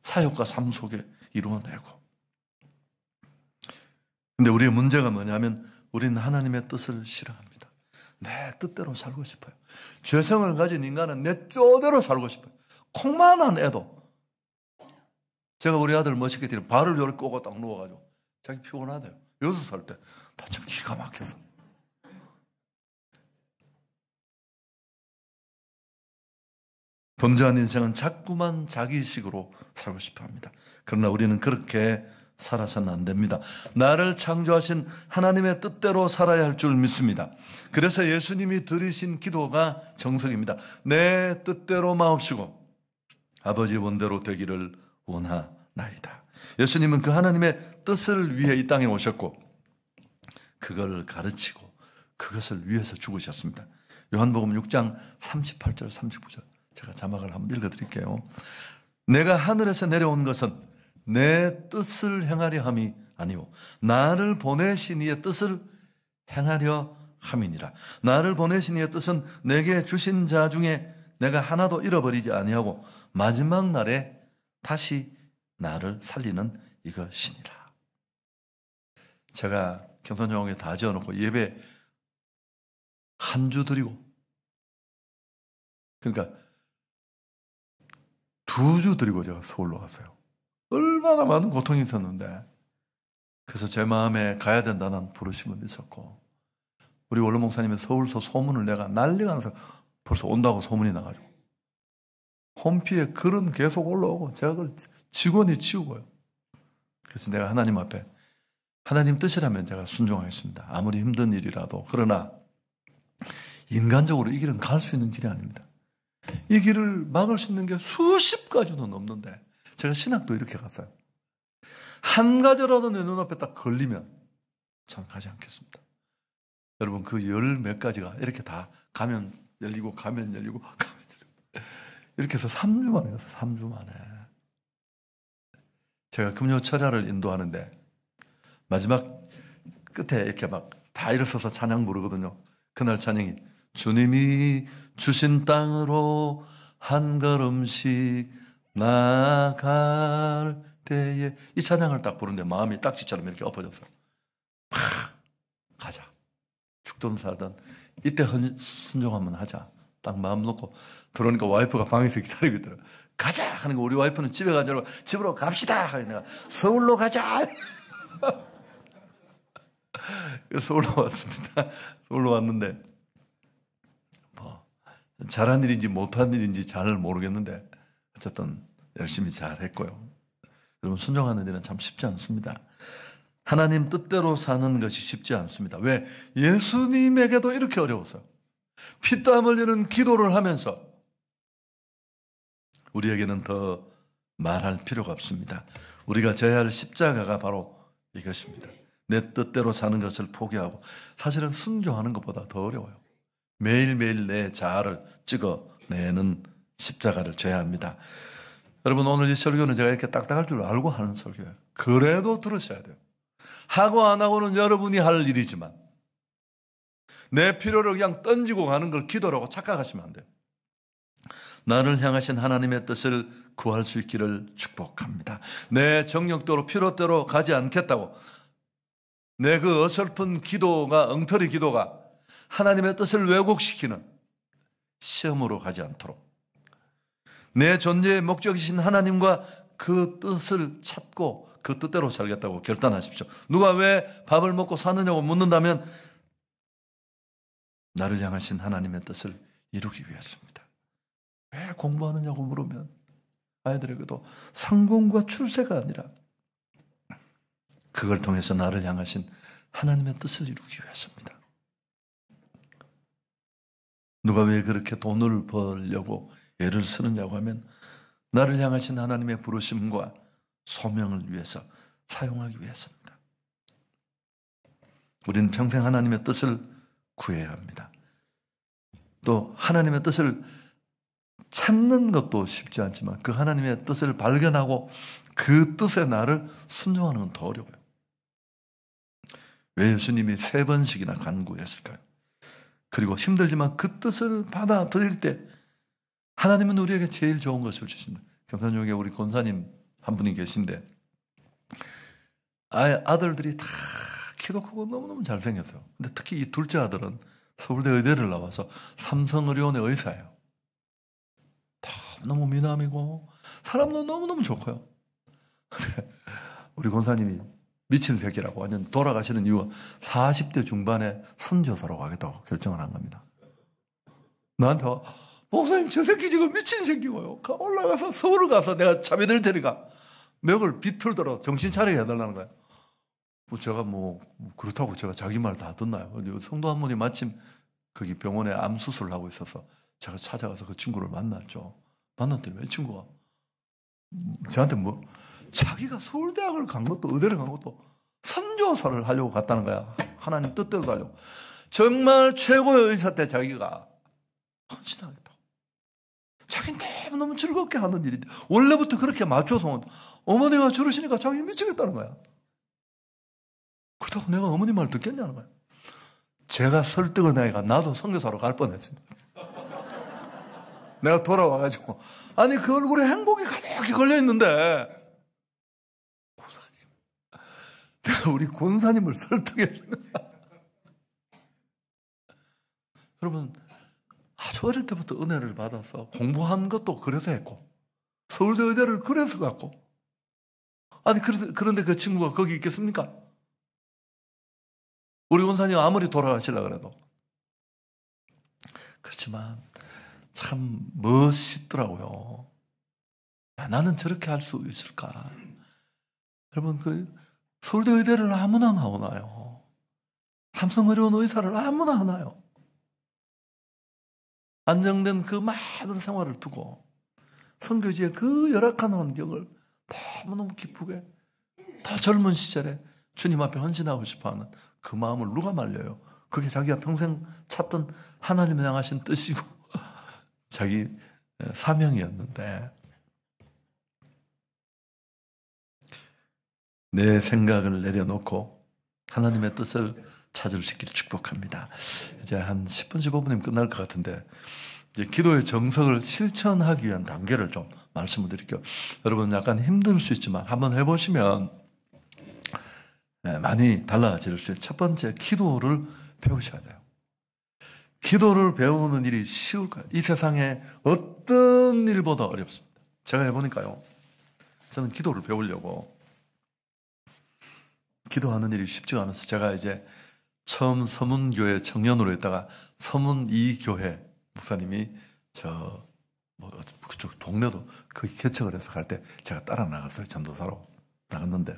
사역과 삶 속에 이루어내고. 근데 우리의 문제가 뭐냐면 우리는 하나님의 뜻을 싫어합니다. 내 뜻대로 살고 싶어요. 죄성을 가진 인간은 내 쪼대로 살고 싶어요. 콩만한 애도. 제가 우리 아들 멋있게 드리면 발을 요렇게 꼬고 딱 누워가지고 자기 피곤하대요. 6살 때 다 참 기가 막혀서. 범죄한 인생은 자꾸만 자기식으로 살고 싶어 합니다. 그러나 우리는 그렇게 살아서는 안 됩니다. 나를 창조하신 하나님의 뜻대로 살아야 할 줄 믿습니다. 그래서 예수님이 드리신 기도가 정석입니다. 내 뜻대로 마옵시고 아버지의 원대로 되기를 원하나이다. 예수님은 그 하나님의 뜻을 위해 이 땅에 오셨고 그걸 가르치고 그것을 위해서 죽으셨습니다. 요한복음 6장 38절 39절 제가 자막을 한번 읽어드릴게요. 내가 하늘에서 내려온 것은 내 뜻을 행하려 함이 아니오 나를 보내신 이의 뜻을 행하려 함이니라. 나를 보내신 이의 뜻은 내게 주신 자 중에 내가 하나도 잃어버리지 아니하고 마지막 날에 다시 나를 살리는 이것이니라. 제가 경선용에 다 지어놓고 예배 한 주 드리고 그러니까 2주 드리고 제가 서울로 갔어요. 얼마나 많은 고통이 있었는데 그래서 제 마음에 가야 된다는 부르심은 있었고 우리 원로 목사님의 서울서 소문을 내가 난리가 나서 벌써 온다고 소문이 나가지고 홈피에 글은 계속 올라오고 제가 그걸 직원이 치우고요. 그래서 내가 하나님 앞에 하나님 뜻이라면 제가 순종하겠습니다. 아무리 힘든 일이라도. 그러나 인간적으로 이 길은 갈 수 있는 길이 아닙니다. 이 길을 막을 수 있는 게 수십 가지는 넘는데 제가 신학도 이렇게 갔어요. 한 가지라도 내 눈앞에 딱 걸리면 전 가지 않겠습니다. 여러분 그 열 몇 가지가 이렇게 다 가면 열리고 가면 열리고 가면 열리고 이렇게 해서 3주 만에 갔어요. 3주 만에. 제가 금요철야를 인도하는데 마지막 끝에 이렇게 막 다 일어서서 찬양 부르거든요. 그날 찬양이 주님이 주신 땅으로 한 걸음씩 나아갈 때에 이 찬양을 딱 부르는데 마음이 딱지처럼 이렇게 엎어져서 팍 가자. 죽든 살든 이때 순종하면 하자. 딱 마음 놓고 들어오니까 와이프가 방에서 기다리고 있더라고요. 가자 하는 거 우리 와이프는 집에 가자고 집으로 갑시다 하니 내가 서울로 가자. 서울로 왔습니다. 서울로 왔는데 뭐 잘한 일인지 못한 일인지 잘 모르겠는데 어쨌든 열심히 잘 했고요. 여러분 순종하는 일은 참 쉽지 않습니다. 하나님 뜻대로 사는 것이 쉽지 않습니다. 왜? 예수님에게도 이렇게 어려웠어요. 피땀 흘리는 기도를 하면서 우리에게는 더 말할 필요가 없습니다. 우리가 져야 할 십자가가 바로 이것입니다. 내 뜻대로 사는 것을 포기하고 사실은 순종하는 것보다 더 어려워요. 매일매일 내 자아를 찍어내는 십자가를 져야 합니다. 여러분 오늘 이 설교는 제가 이렇게 딱딱할 줄 알고 하는 설교예요. 그래도 들으셔야 돼요. 하고 안 하고는 여러분이 할 일이지만 내 필요를 그냥 던지고 가는 걸 기도라고 착각하시면 안 돼요. 나를 향하신 하나님의 뜻을 구할 수 있기를 축복합니다. 내 정력대로 필요대로 가지 않겠다고 내 그 어설픈 기도가 엉터리 기도가 하나님의 뜻을 왜곡시키는 시험으로 가지 않도록 내 존재의 목적이신 하나님과 그 뜻을 찾고 그 뜻대로 살겠다고 결단하십시오. 누가 왜 밥을 먹고 사느냐고 묻는다면 나를 향하신 하나님의 뜻을 이루기 위해서입니다. 왜 공부하느냐고 물으면 아이들에게도 성공과 출세가 아니라 그걸 통해서 나를 향하신 하나님의 뜻을 이루기 위해서입니다. 누가 왜 그렇게 돈을 벌려고 애를 쓰느냐고 하면 나를 향하신 하나님의 부르심과 소명을 위해서 사용하기 위해서입니다. 우리는 평생 하나님의 뜻을 구해야 합니다. 또 하나님의 뜻을 찾는 것도 쉽지 않지만 그 하나님의 뜻을 발견하고 그 뜻에 나를 순종하는 건 더 어려워요. 왜 예수님이 3번씩이나 간구했을까요? 그리고 힘들지만 그 뜻을 받아들일 때 하나님은 우리에게 제일 좋은 것을 주십니다. 경산역에 우리 권사님 한 분이 계신데 아들들이 다 키도 크고 너무너무 잘생겼어요. 근데 특히 이 둘째 아들은 서울대 의대를 나와서 삼성의료원의 의사예요. 너무 미남이고 사람도 너무너무 좋고요. 우리 권사님이 미친 새끼라고 완전 돌아가시는 이유가 40대 중반에 선교사로 가겠다고 결정을 한 겁니다. 나한테 목사님 저 새끼 지금 미친 새끼고요. 올라가서 서울 가서 내가 차비들 테니까 맥을 비틀더라 정신 차리게 해달라는 거예요. 제가 그렇다고 제가 자기 말 다 듣나요? 성도 한 분이 마침 거기 병원에 암 수술을 하고 있어서 제가 찾아가서 그 친구를 만났죠. 만났더니 이 친구가 저한테 뭐, 자기가 서울대학을 간 것도, 의대를 간 것도 선교사를 하려고 갔다는 거야. 하나님 뜻대로 하려고. 정말 최고의 의사 때 자기가 헌신하겠다고. 자기 너무너무 즐겁게 하는 일인데, 원래부터 그렇게 맞춰서 어머니가 저러시니까 자기 미치겠다는 거야. 그렇다고 내가 어머니 말 듣겠냐는 거야. 제가 설득을 내가 나도 선교사로 갈 뻔했습니다. 내가 돌아와가지고, 아니, 그 얼굴에 행복이 가득히 걸려있는데, 내가 우리 권사님을 설득했습니다. 여러분, 아주 어릴 때부터 은혜를 받아서 공부한 것도 그래서 했고, 서울대 의대를 그래서 갔고, 아니, 그런데 그 친구가 거기 있겠습니까? 우리 권사님 아무리 돌아가시려고 그래도. 그렇지만, 참 멋있더라고요. 야, 나는 저렇게 할 수 있을까? 여러분, 서울대 의대를 아무나 나오나요? 삼성의료원 의사를 아무나 하나요? 안정된 그 많은 생활을 두고 선교지의 그 열악한 환경을 너무너무 기쁘게 더 젊은 시절에 주님 앞에 헌신하고 싶어하는 그 마음을 누가 말려요? 그게 자기가 평생 찾던 하나님을 향하신 뜻이고 자기 사명이었는데 내 생각을 내려놓고 하나님의 뜻을 찾을 수 있기를 축복합니다. 이제 한 10분, 15분이면 끝날 것 같은데 이제 기도의 정석을 실천하기 위한 단계를 좀 말씀을 드릴게요. 여러분 약간 힘들 수 있지만 한번 해보시면 많이 달라질 수 있어요. 첫 번째, 기도를 배우셔야 돼요. 기도를 배우는 일이 쉬울까요? 이 세상에 어떤 일보다 어렵습니다. 제가 해보니까요. 저는 기도를 배우려고 기도하는 일이 쉽지가 않아서 제가 이제 처음 서문교회 청년으로 있다가 서문 2교회 목사님이 그쪽 동네도 거기 개척을 해서 갈 때 제가 따라 나갔어요. 전도사로 나갔는데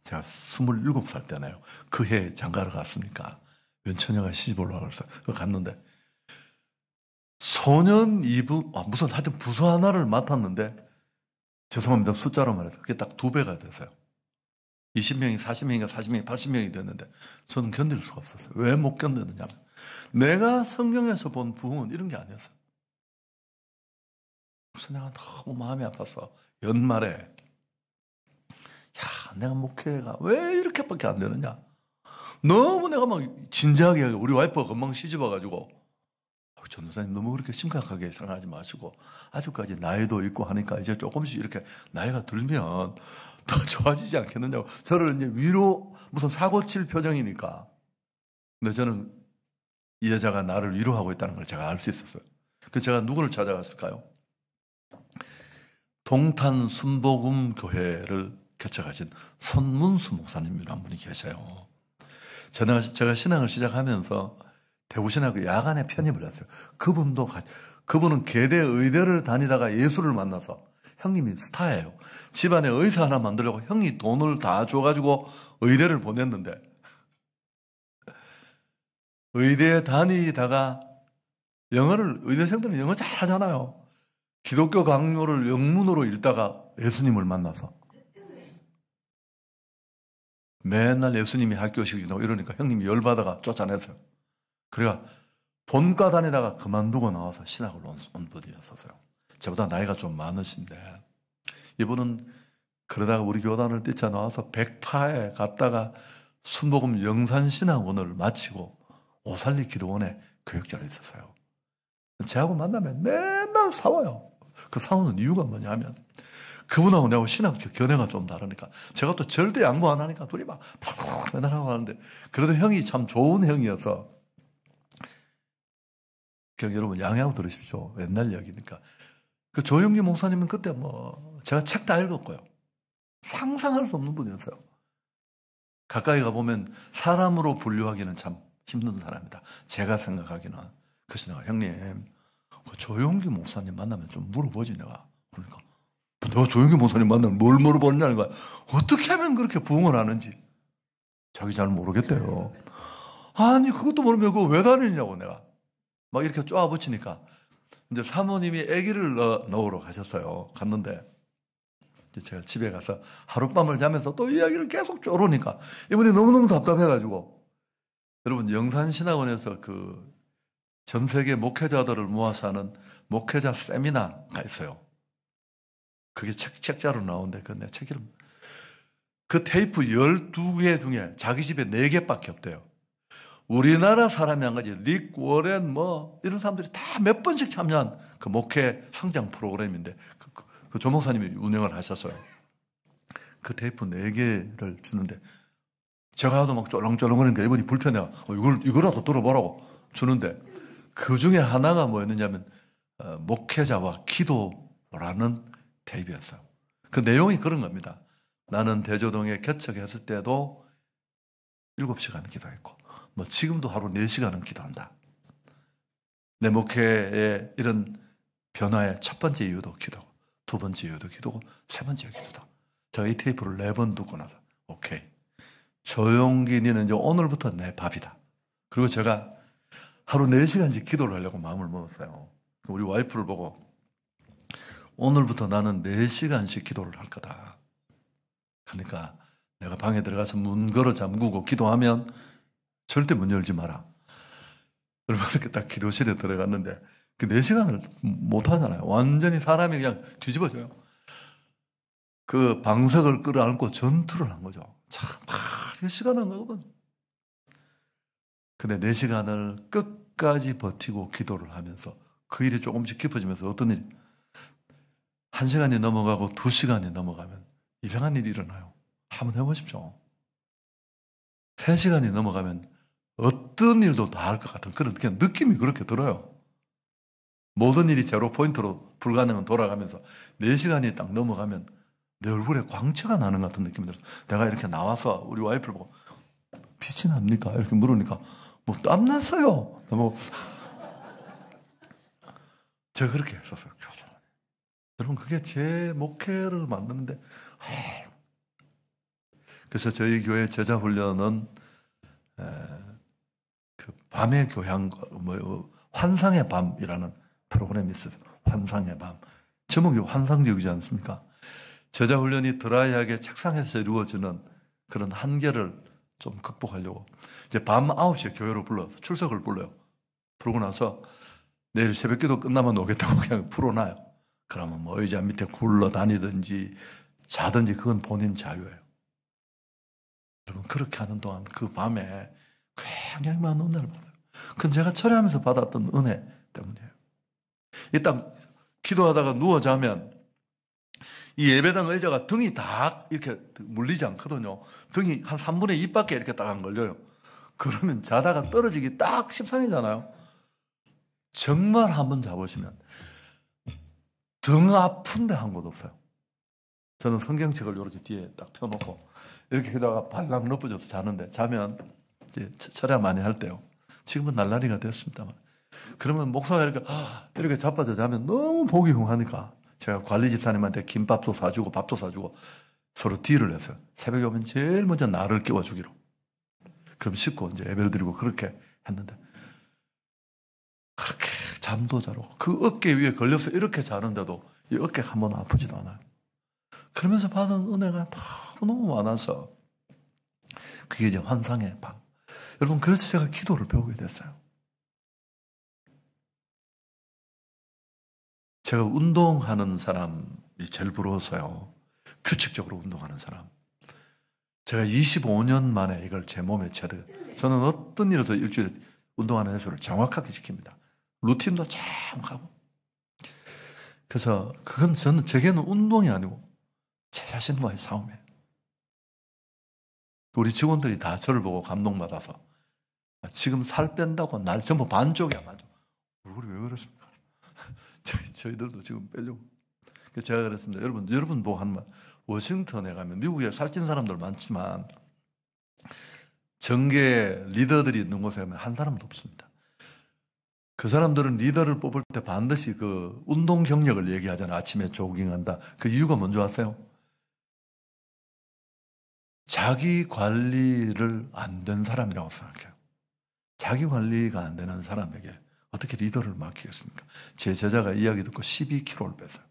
제가 27살 때나요. 그 해 장가를 갔으니까 연처녀가 시집 올라가서 갔는데 소년 2부 무슨 하여튼 부서 하나를 맡았는데 죄송합니다. 숫자로 말해서 그게 딱 2배가 됐어요. 20명이 40명인가 40명이 80명이 됐는데 저는 견딜 수가 없었어요. 왜 못 견디느냐면 내가 성경에서 본 부흥은 이런 게 아니었어요. 그래서 내가 너무 마음이 아팠어. 연말에 야, 내가 목회가 왜 이렇게밖에 안 되느냐. 너무 내가 막 진지하게 우리 와이프가 금방 시집와가지고 전도사님 너무 그렇게 심각하게 생각하지 마시고 아직까지 나이도 있고 하니까 이제 조금씩 이렇게 나이가 들면 더 좋아지지 않겠느냐고. 저를 이제 위로, 무슨 사고 칠 표정이니까. 근데 저는 이 여자가 나를 위로하고 있다는 걸 제가 알 수 있었어요. 그래서 제가 누구를 찾아갔을까요? 동탄 순복음 교회를 개척하신 손문수 목사님이라는 분이 계세요. 제가 신앙을 시작하면서 대구신학교 야간에 편입을 했어요. 그분은 계대 의대를 다니다가 예수를 만나서 형님이 스타예요. 집안에 의사 하나 만들려고 형이 돈을 다 줘가지고 의대를 보냈는데 의대에 다니다가 의대생들은 영어 잘 하잖아요. 기독교 강요를 영문으로 읽다가 예수님을 만나서 맨날 예수님이 학교식이라고 이러니까 형님이 열받아가 쫓아냈어요. 그래가 본과 다니다가 그만두고 나와서 신학을 온 분이었어요. 저보다 나이가 좀 많으신데 이분은 그러다가 우리 교단을 뛰쳐나와서 백파에 갔다가 순복음 영산신학원을 마치고 오살리 기도원에 교육자로 있었어요. 저하고 만나면 맨날 싸워요. 그 싸우는 이유가 뭐냐면 그분하고 내하고 신학적 견해가 좀 다르니까 제가 또 절대 양보 안 하니까 둘이 막 팍팍 맨날 하고 하는데 그래도 형이 참 좋은 형이어서 여러분 양해하고 들으십시오. 옛날 이야기니까. 그 조영기 목사님은 그때 제가 책 다 읽었고요. 상상할 수 없는 분이었어요. 가까이 가보면 사람으로 분류하기는 참 힘든 사람이다. 제가 생각하기는. 그래서 내가 형님, 그 조영기 목사님 만나면 좀 물어보지 내가. 그러니까 내가 조영기 목사님 만나면 뭘 물어보느냐는 거야. 어떻게 하면 그렇게 부흥을 하는지. 자기 잘 모르겠대요. 아니 그것도 모르면 그거 왜 다니냐고 내가. 막 이렇게 쪼아붙이니까 이제 사모님이 아기를 넣으러 가셨어요. 갔는데 제가 집에 가서 하룻밤을 자면서 또 이야기를 계속 쪼르니까 이분이 너무너무 답답해가지고, 여러분, 영산신학원에서 그 전 세계 목회자들을 모아서 하는 목회자 세미나가 있어요. 그게 책자로 나오는데, 내 책을, 그 테이프 12개 중에 자기 집에 4개밖에 없대요. 우리나라 사람이 한 가지, 릭 워렌 뭐 이런 사람들이 다 몇 번씩 참여한 그 목회 성장 프로그램인데, 그 조 목사님이 운영을 하셨어요. 그 테이프 4개를 주는데, 제가도 막 쫄렁쫄렁거리니까 이분이 불편해요. 이거라도 들어보라고 주는데, 그 중에 하나가 뭐였느냐면 목회자와 기도라는 테이프였어요. 그 내용이 그런 겁니다. 나는 대조동에 개척했을 때도 7시간 기도했고, 뭐 지금도 하루 4시간은 기도한다. 내 목회의 이런 변화의 첫 번째 이유도 기도고, 두 번째 이유도 기도고, 세 번째 기도다. 제가 이 테이프를 4번 듣고 나서, 오케이, 조용기 니는 이제 오늘부터 내 밥이다. 그리고 제가 하루 4시간씩 기도를 하려고 마음을 먹었어요. 우리 와이프를 보고, 오늘부터 나는 4시간씩 기도를 할 거다. 그러니까 내가 방에 들어가서 문 걸어 잠그고 기도하면 절대 문 열지 마라. 여러분, 이렇게 딱 기도실에 들어갔는데 그 4시간을 못 하잖아요. 완전히 사람이 그냥 뒤집어져요. 그 방석을 끌어안고 전투를 한 거죠. 참, 몇 시간 한 거거든. 근데 4시간을 끝까지 버티고 기도를 하면서 그 일이 조금씩 깊어지면서 어떤 일이, 1시간이 넘어가고 2시간이 넘어가면 이상한 일이 일어나요. 한번 해보십시오. 3시간이 넘어가면 어떤 일도 다 할 것 같은 그런 그냥 느낌이 그렇게 들어요. 모든 일이 제로 포인트로 불가능은 돌아가면서 4시간이 딱 넘어가면 내 얼굴에 광채가 나는 것 같은 느낌이 들어요. 내가 이렇게 나와서 우리 와이프를 보고, 빛이 납니까? 이렇게 물으니까 뭐 땀났어요. 뭐 제가 그렇게 했었어요. 여러분, 그게 제 목회를 만드는데, 그래서 저희 교회 제자 훈련은 그 밤의 교양, 환상의 밤이라는 프로그램이 있어요. 환상의 밤. 제목이 환상적이지 않습니까? 제자 훈련이 드라이하게 책상에서 이루어지는 그런 한계를 좀 극복하려고 이제 밤 9시에 교회로 불러서 출석을 불러요. 부르고 나서 내일 새벽기도 끝나면 오겠다고 그냥 풀어놔요. 그러면 뭐 의자 밑에 굴러다니든지 자든지 그건 본인 자유예요. 여러분, 그렇게 하는 동안 그 밤에 굉장히 많은 은혜를 받아요. 그건 제가 철회하면서 받았던 은혜 때문이에요. 일단 기도하다가 누워 자면 이 예배당 의자가 등이 다 이렇게 물리지 않거든요. 등이 한 3분의 2밖에 이렇게 딱 안 걸려요. 그러면 자다가 떨어지기 딱 13이잖아요. 정말 한번 자보시면 등 아픈데 한 곳 없어요. 저는 성경책을 이렇게 뒤에 딱 펴놓고 이렇게 하다가 발랑 넘어져서 자는데, 자면 이제 철야 많이 할 때요. 지금은 날라리가 되었습니다만. 그러면 목사가 이렇게 자빠져 자면 너무 보기 흉하니까 제가 관리 집사님한테 김밥도 사주고 밥도 사주고 서로 딜을 했어요. 새벽에 오면 제일 먼저 나를 깨워주기로. 그럼 씻고 이제 예배를 드리고 그렇게 했는데, 그렇게 잠도 잘 오고 그 어깨 위에 걸려서 이렇게 자는데도 이 어깨가 한 번도 아프지도 않아요. 그러면서 받은 은혜가 너무 많아서 그게 이제 환상의 밤. 여러분, 그래서 제가 기도를 배우게 됐어요. 제가 운동하는 사람이 제일 부러웠어요. 규칙적으로 운동하는 사람. 제가 25년 만에 이걸 제 몸에 체득. 저는 어떤 일에서 일주일에 운동하는 횟수를 정확하게 지킵니다. 루틴도 정하고. 그래서 그건 제게는 운동이 아니고 제 자신과의 싸움이에요. 우리 직원들이 다 저를 보고 감동받아서 지금 살 뺀다고 날 전부 반쪽이야, 반쪽. 얼굴이 왜 그렇습니까? 저희들도 지금 빼려고. 제가 그랬습니다. 여러분 보고 한 말. 워싱턴에 가면 미국에 살찐 사람들 많지만 정계 리더들이 있는 곳에 가면 한 사람도 없습니다. 그 사람들은 리더를 뽑을 때 반드시 그 운동 경력을 얘기하잖아요. 아침에 조깅한다. 그 이유가 뭔지 아세요? 자기 관리를 안 된 사람이라고 생각해요. 자기 관리가 안 되는 사람에게 어떻게 리더를 맡기겠습니까? 제 제자가 이야기 듣고 12kg를 뺐어요.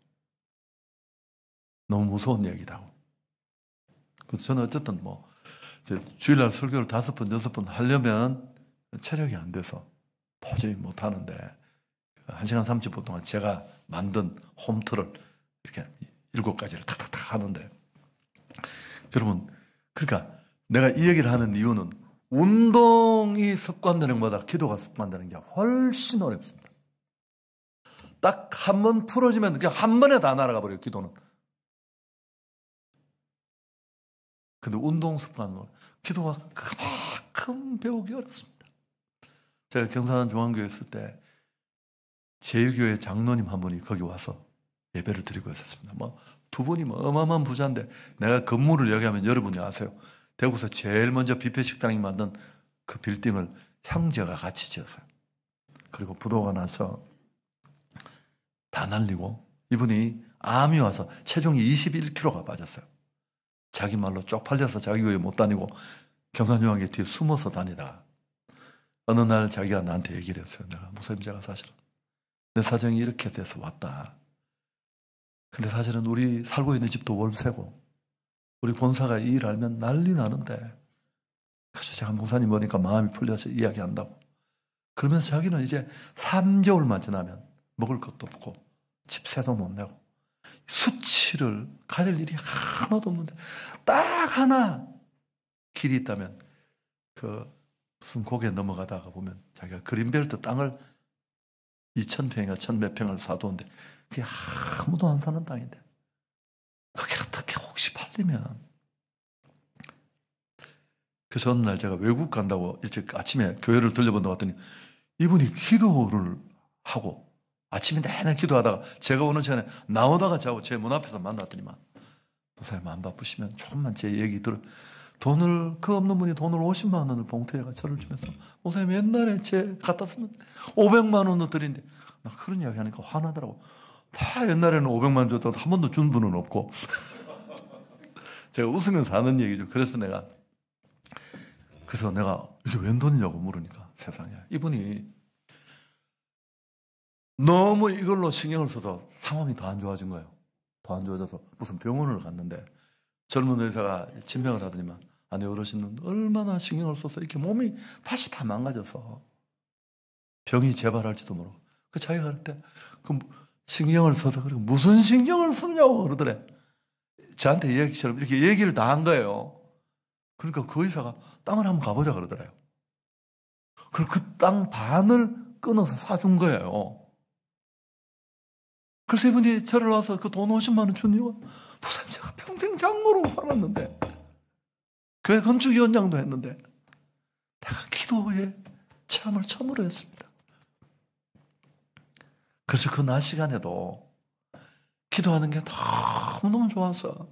너무 무서운 얘기다. 그래서 저는 어쨌든 주일날 설교를 5번, 6번 하려면 체력이 안 돼서 도저히 못 하는데, 1시간 30분 동안 제가 만든 홈트를 이렇게 7가지를 탁탁탁 하는데, 여러분, 그러니까 내가 이 얘기를 하는 이유는 운동이 습관되는 것보다 기도가 습관되는 게 훨씬 어렵습니다. 딱 한 번 풀어지면 그냥 한 번에 다 날아가 버려요, 기도는. 근데 운동 습관으로 기도가 그만큼 배우기 어렵습니다. 제가 경산 중앙교회 있을 때 제1교회 장로님 한 분이 거기 와서 예배를 드리고 있었습니다. 2분이 어마어마한 부자인데, 내가 건물을 얘기하면 여러분이 아세요. 대구에서 제일 먼저 뷔페 식당이 만든 그 빌딩을 형제가 같이 지었어요. 그리고 부도가 나서 다 날리고, 이분이 암이 와서 체중이 21kg가 빠졌어요. 자기 말로 쪽팔려서 자기 교회 못 다니고 경산중앙교회 뒤에 숨어서 다니다가 어느 날 자기가 나한테 얘기를 했어요. 내가 목사님, 제가 사실은 내 사정이 이렇게 돼서 왔다. 근데 사실은 우리 살고 있는 집도 월세고 우리 본사가 이 일 알면 난리 나는데, 그래서 제가 목사님 보니까 마음이 풀려서 이야기한다고. 그러면서 자기는 이제 3개월만 지나면 먹을 것도 없고 집세도 못 내고 수치를 가릴 일이 하나도 없는데, 딱 하나 길이 있다면 무슨 고개 넘어가다가 보면 자기가 그린벨트 땅을 2,000평인가 1,000몇 평을 사두는데 그게 아무도 안 사는 땅인데, 그게 어떻게 혹시 팔리면. 그래서 어느 날 제가 외국 간다고 일찍 아침에 교회를 들려본다고 했더니 이분이 기도를 하고 아침에 내내 기도하다가 제가 오는 시간에 나오다가 자고 제 문 앞에서 만났더니만, 목사님 안 바쁘시면 조금만 제 얘기 그 없는 분이 돈을 50만 원을 봉투에가 저를 주면서, 목사님 옛날에 제 갖다 쓰면 500만 원을 드린데, 나 그런 이야기 하니까 화나더라고. 다 옛날에는 500만 원 줬다고 한 번도 준 분은 없고. 제가 웃으면서 하는 얘기죠. 그래서 내가 이게 웬 돈이냐고 물으니까, 세상에 이분이 너무 이걸로 신경을 써서 상황이 더 안 좋아진 거예요. 더 안 좋아져서 무슨 병원을 갔는데 젊은 의사가 진명을 하더니만, 아내 어르신은 얼마나 신경을 써서 이렇게 몸이 다시 다 망가져서 병이 재발할지도 모르고, 자기가 그럴 때 신경을 써서, 그리고 무슨 신경을 쓰냐고 그러더래. 저한테 이야기처럼 이렇게 얘기를 다 한 거예요. 그러니까 그 의사가 땅을 한번 가보자 그러더래요. 그리고 그 땅 반을 끊어서 사준 거예요. 그래서 이분이 저를 와서 그 돈 50만 원 준 이유가, 목사님 제가 평생 장로로 살았는데, 교회 건축위원장도 했는데 내가 기도에 참을 처음으로 했습니다. 그래서 그 낮 시간에도 기도하는 게 너무너무 좋아서,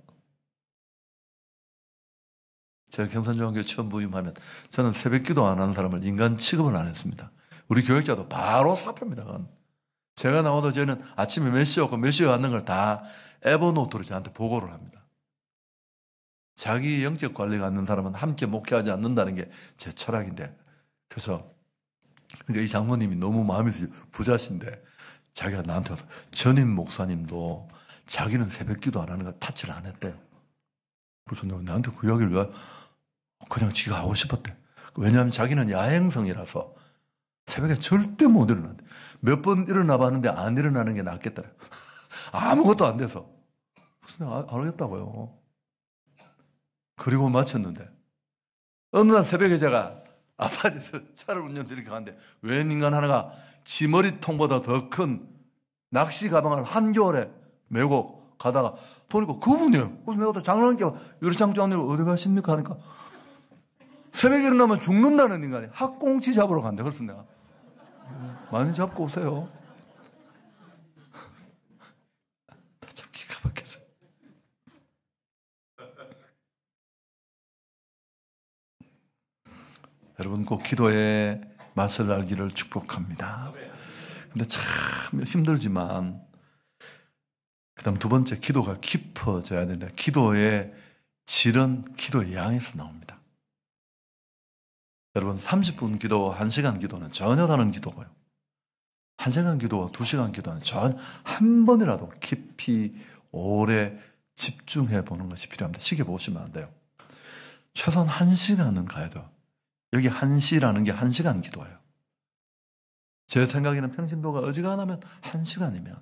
제가 경산중앙교회 처음 부임하면 저는 새벽 기도 안 하는 사람을 인간 취급을 안 했습니다. 우리 교육자도 바로 사표입니다. 그건. 제가 나와도 저는 아침에 몇 시에 오고 몇 시에 왔는 걸 다 에버노트로 저한테 보고를 합니다. 자기 영적 관리가 안 되는 사람은 함께 목회하지 않는다는 게 제 철학인데, 그래서 그러니까 이 장모님이 너무 마음이 부자신데 자기가 나한테 와서, 전임 목사님도 자기는 새벽 기도 안 하는 거 타치를 안 했대요. 그래서 나한테 그 이야기를 왜, 그냥 지가 하고 싶었대. 왜냐하면 자기는 야행성이라서 새벽에 절대 못 일어난대. 몇 번 일어나 봤는데 안 일어나는 게 낫겠더래. 아무것도 안 돼서. 무슨 알겠다고요. 그리고 마쳤는데, 어느 날 새벽에 제가 아파트에서 차를 운전해서 이렇게 가는데, 웬 인간 하나가 지 머리통보다 더 큰 낚시 가방을 한겨울에 메고 가다가 보니까 그분이에요. 그래서 내가 또 장난기가, 유리창장님 어디 가십니까? 하니까, 새벽에 일어나면 죽는다는 인간이 학꽁치 잡으러 간대. 그래서 내가, 많이 잡고 오세요. 참 기가 막혀서. 여러분 꼭 기도의 맛을 알기를 축복합니다. 근데 참 힘들지만, 그 다음 두 번째, 기도가 깊어져야 된다. 기도의 질은 기도의 양에서 나옵니다. 여러분 30분 기도, 1시간 기도는 전혀 다른 기도고요. 1시간 기도와 2시간 기도는 전 한 번이라도 깊이 오래 집중해 보는 것이 필요합니다. 시계 보시면 안 돼요. 최소한 1시간은 가야 돼요. 여기 1시라는 게 1시간 기도예요. 제 생각에는 평신도가 어지간하면 1시간이면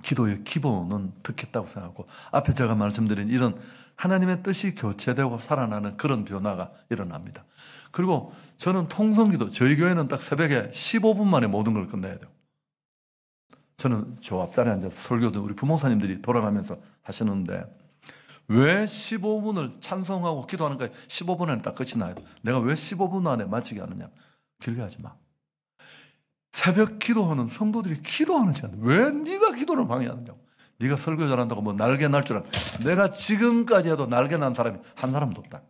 기도의 기본은 듣겠다고 생각하고, 앞에 제가 말씀드린 이런 하나님의 뜻이 교체되고 살아나는 그런 변화가 일어납니다. 그리고 저는 통성기도, 저희 교회는 딱 새벽에 15분 만에 모든 걸 끝내야 돼요. 저는 저 앞자리에 앉아서 설교도 우리 부목사님들이 돌아가면서 하시는데, 왜 15분을 찬송하고 기도하는가? 15분 안에 딱 끝이 나야 돼. 내가 왜 15분 안에 마치게 하느냐? 길게 하지 마. 새벽 기도하는 성도들이 기도하는 시간, 왜 네가 기도를 방해하느냐고. 네가 설교 잘한다고 뭐 날개 날 줄 알아. 내가 지금까지 해도 날개 난 사람이 한 사람도 없다.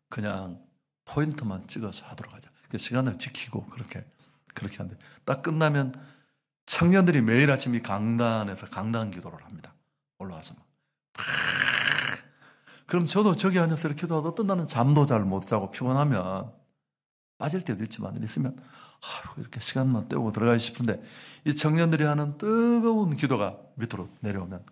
그냥 포인트만 찍어서 하도록 하자. 그 시간을 지키고 그렇게 하는데, 딱 끝나면 청년들이 매일 아침 이 강단에서 강단 기도를 합니다. 올라와서 막. 그럼 저도 저기 앉아서 이렇게 기도하다 어떤 날은 잠도 잘 못 자고 피곤하면 빠질 때도 있지만, 있으면 이렇게 시간만 때우고 들어가고 싶은데, 이 청년들이 하는 뜨거운 기도가 밑으로 내려오면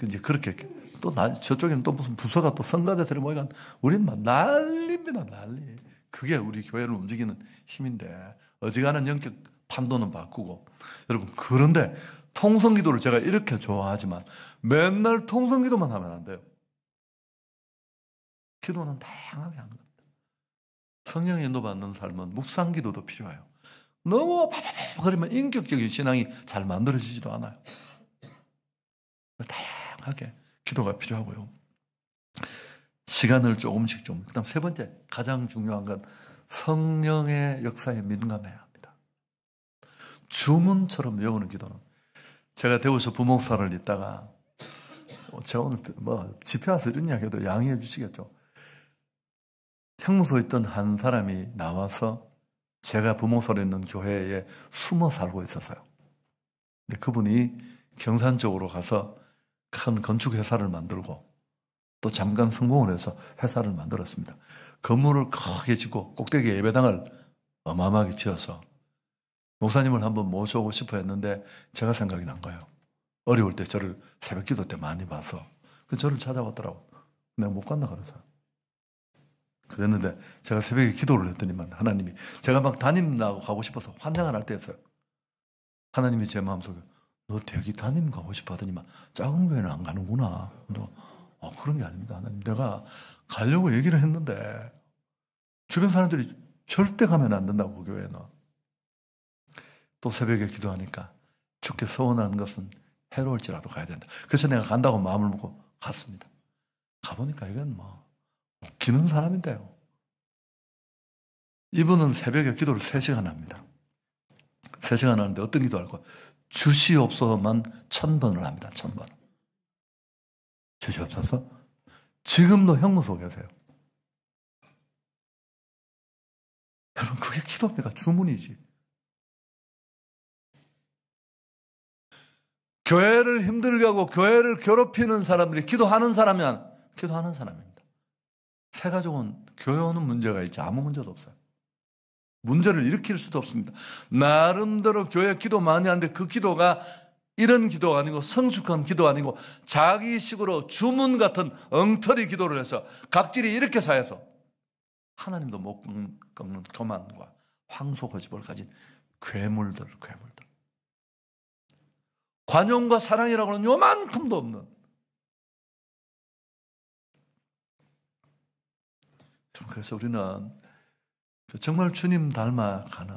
이제 그렇게 또 저쪽에는 또 무슨 부서가 또 성가대들이 모이가, 우리는 막 난리입니다. 난리. 그게 우리 교회를 움직이는 힘인데, 어지간한 영적 판도는 바꾸고. 여러분, 그런데 통성기도를 제가 이렇게 좋아하지만 맨날 통성기도만 하면 안 돼요. 기도는 다양하게 하는 겁니다. 성령의 인도받는 삶은 묵상기도도 필요해요. 너무 바바바거리면 인격적인 신앙이 잘 만들어지지도 않아요. 다양하게 기도가 필요하고요. 시간을 조금씩 좀. 그다음 세 번째, 가장 중요한 건 성령의 역사에 민감해야 합니다. 주문처럼 외우는 기도는, 제가 대구에서 부목사를 있다가, 제가 오늘 집회 와서 이런 이야기 해도 양해해 주시겠죠. 형무소에 있던 한 사람이 나와서 제가 부목사로 있는 교회에 숨어 살고 있었어요. 근데 그분이 경산 쪽으로 가서 큰 건축회사를 만들고 또 잠깐 성공을 해서 회사를 만들었습니다. 건물을 크게 짓고 꼭대기에 예배당을 어마어마하게 지어서 목사님을 한번 모셔오고 싶어 했는데, 제가 생각이 난 거예요. 어려울 때 저를 새벽 기도 때 많이 봐서 저를 찾아왔더라고. 내가 못 간다 그래서. 그랬는데 제가 새벽에 기도를 했더니만 하나님이, 제가 막 담임 나고 가고 싶어서 환장을 할 때였어요. 하나님이 제 마음속에 너 대기 담임 가고 싶어 하더니만 작은 교회는 안 가는구나. 그런 게 아닙니다. 하나님, 내가 가려고 얘기를 했는데 주변 사람들이 절대 가면 안 된다고, 그 교회는. 또 새벽에 기도하니까 주께 서원하는 것은 해로울지라도 가야 된다. 그래서 내가 간다고 마음을 먹고 갔습니다. 가보니까 이건 웃기는 사람인데요. 이분은 새벽에 기도를 3시간 합니다. 3시간 하는데 어떤 기도 할까? 주시옵소서만 1000번을 합니다. 1000번. 주시옵소서. 지금도 형무소 계세요. 여러분, 그게 기도입니까? 주문이지. 교회를 힘들게 하고 교회를 괴롭히는 사람들이 기도하는 사람이면 기도하는 사람입니다. 새 가족은 교회 오는 문제가 있지 아무 문제도 없어요. 문제를 일으킬 수도 없습니다. 나름대로 교회 기도 많이 하는데 그 기도가 이런 기도가 아니고 성숙한 기도가 아니고 자기식으로 주문 같은 엉터리 기도를 해서 각질이 이렇게 쌓여서 하나님도 못 꺾는 교만과 황소 고집을 가진 괴물들. 관용과 사랑이라고는 요만큼도 없는. 그래서 우리는 정말 주님 닮아가는,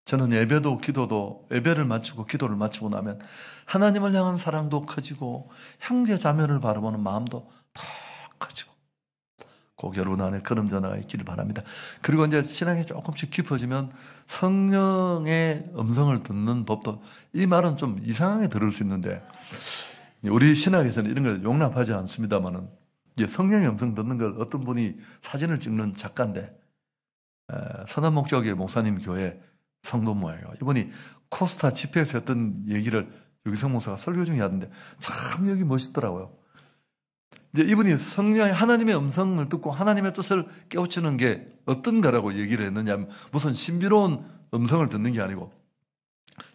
저는 예배도 기도도, 예배를 마치고 기도를 마치고 나면 하나님을 향한 사랑도 커지고 형제 자매를 바라보는 마음도 더 커지고, 꼭 여러분 안에 그런 변화가 있기를 바랍니다. 그리고 이제 신앙이 조금씩 깊어지면 성령의 음성을 듣는 법도, 이 말은 좀 이상하게 들을 수 있는데 우리 신학에서는 이런 걸 용납하지 않습니다만은, 이제 성령의 음성 듣는 걸 어떤 분이 사진을 찍는 작가인데, 선한 목적의 목사님 교회 성도 모양이에요. 이분이 코스타 집회에서 했던 얘기를 유기성 목사가 설교 중에 하던데 참 여기 멋있더라고요. 이제 이분이 성령의 하나님의 음성을 듣고 하나님의 뜻을 깨우치는 게 어떤가라고 얘기를 했느냐면, 무슨 신비로운 음성을 듣는 게 아니고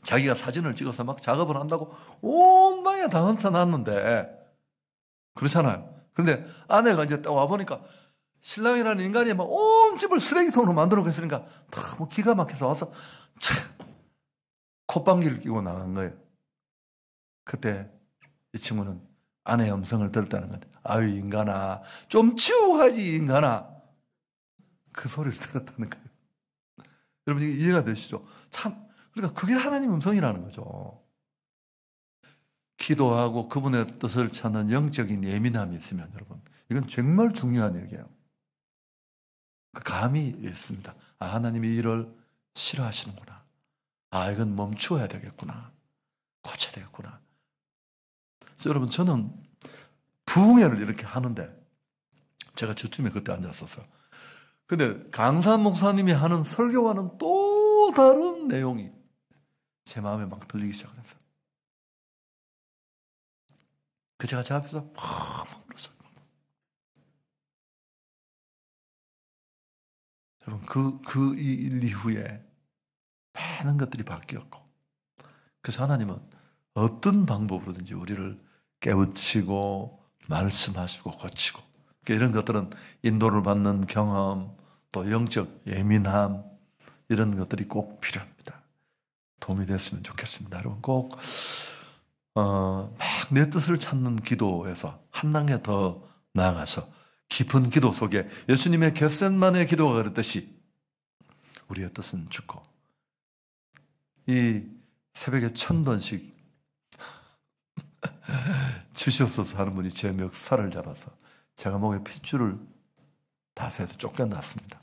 자기가 사진을 찍어서 막 작업을 한다고 온 방에 다 흩어놨는데, 그렇잖아요. 그런데 아내가 이제 딱 와보니까 신랑이라는 인간이 막 온 집을 쓰레기통으로 만들어 놓으니까 너무 기가 막혀서 와서 참 콧방귀를 끼고 나간 거예요. 그때 이 친구는 아내의 음성을 들었다는 건데, 아유 인간아 좀 치우고 가지 인간아, 그 소리를 들었다는 거예요. 여러분 이게 이해가 되시죠? 참, 그러니까 그게 하나님 음성이라는 거죠. 기도하고 그분의 뜻을 찾는 영적인 예민함이 있으면 여러분, 이건 정말 중요한 얘기예요. 그 감이 있습니다. 아, 하나님이 이를 싫어하시는구나. 아, 이건 멈추어야 되겠구나. 고쳐야 되겠구나. 그래서 여러분, 저는 부흥회를 이렇게 하는데, 제가 저쯤에 그때 앉았었어요. 근데 강사 목사님이 하는 설교와는 또 다른 내용이 제 마음에 막 들리기 시작했어요. 그 제가 제 앞에서 막 울었어요. 여러분, 그 일 이후에 많은 것들이 바뀌었고, 그래서 하나님은 어떤 방법으로든지 우리를 깨우치고 말씀하시고 고치고, 이런 것들은 인도를 받는 경험, 또 영적 예민함, 이런 것들이 꼭 필요합니다. 도움이 됐으면 좋겠습니다. 여러분 꼭 막 내 뜻을 찾는 기도에서 한 단계 더 나아가서 깊은 기도 속에 예수님의 겟셋만의 기도가 그랬듯이 우리의 뜻은 죽고, 이 새벽에 1000번씩 주시옵소서 하는 분이 제 멱살을 잡아서 제가 목에 핏줄을 다 세서 쫓겨났습니다.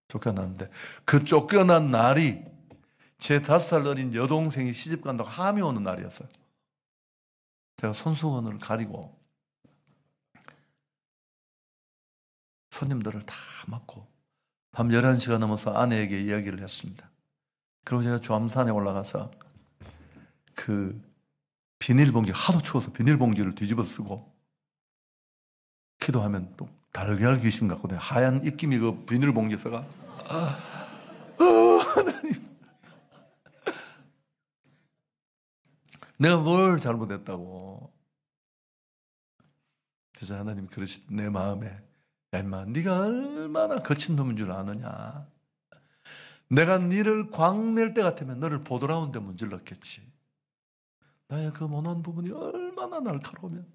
쫓겨났는데 그 쫓겨난 날이 제 5살 어린 여동생이 시집 간다고 함이 오는 날이었어요. 제가 손수건을 가리고 손님들을 다 맞고 밤 11시가 넘어서 아내에게 이야기를 했습니다. 그리고 제가 조암산에 올라가서 그 비닐봉지, 하도 추워서 비닐봉지를 뒤집어 쓰고 기도하면 또 달걀 귀신 같거든요. 하얀 입김이 그 비닐봉지에서가 하나님, 내가 뭘 잘못했다고. 그래서 하나님이 그러시, 내 마음에, 야 임마 네가 얼마나 거친 놈인 줄 아느냐. 내가 너를 광낼 때 같으면 너를 보드라운 데 문질렀겠지. 나의 그 모난 부분이 얼마나 날카로우면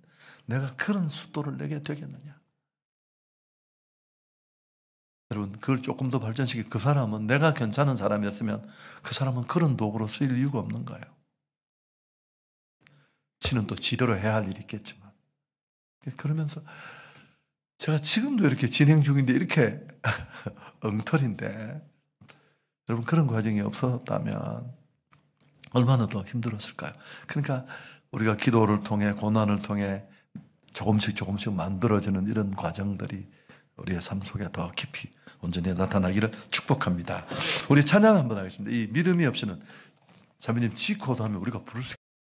내가 그런 숫도를 내게 되겠느냐. 여러분, 그걸 조금 더 발전시키, 그 사람은 내가 괜찮은 사람이었으면 그 사람은 그런 도구로 쓰일 이유가 없는 거예요. 지는 또 지대로 해야 할 일이 있겠지만. 그러면서 제가 지금도 이렇게 진행 중인데 이렇게 엉터리인데, 여러분 그런 과정이 없었다면 얼마나 더 힘들었을까요? 그러니까 우리가 기도를 통해, 고난을 통해 조금씩 만들어지는 이런 과정들이 우리의 삶 속에 더 깊이 온전히 나타나기를 축복합니다. 우리 찬양 한번 하겠습니다. 이 믿음이 없이는 자매님 지코도 하면 우리가 부를 수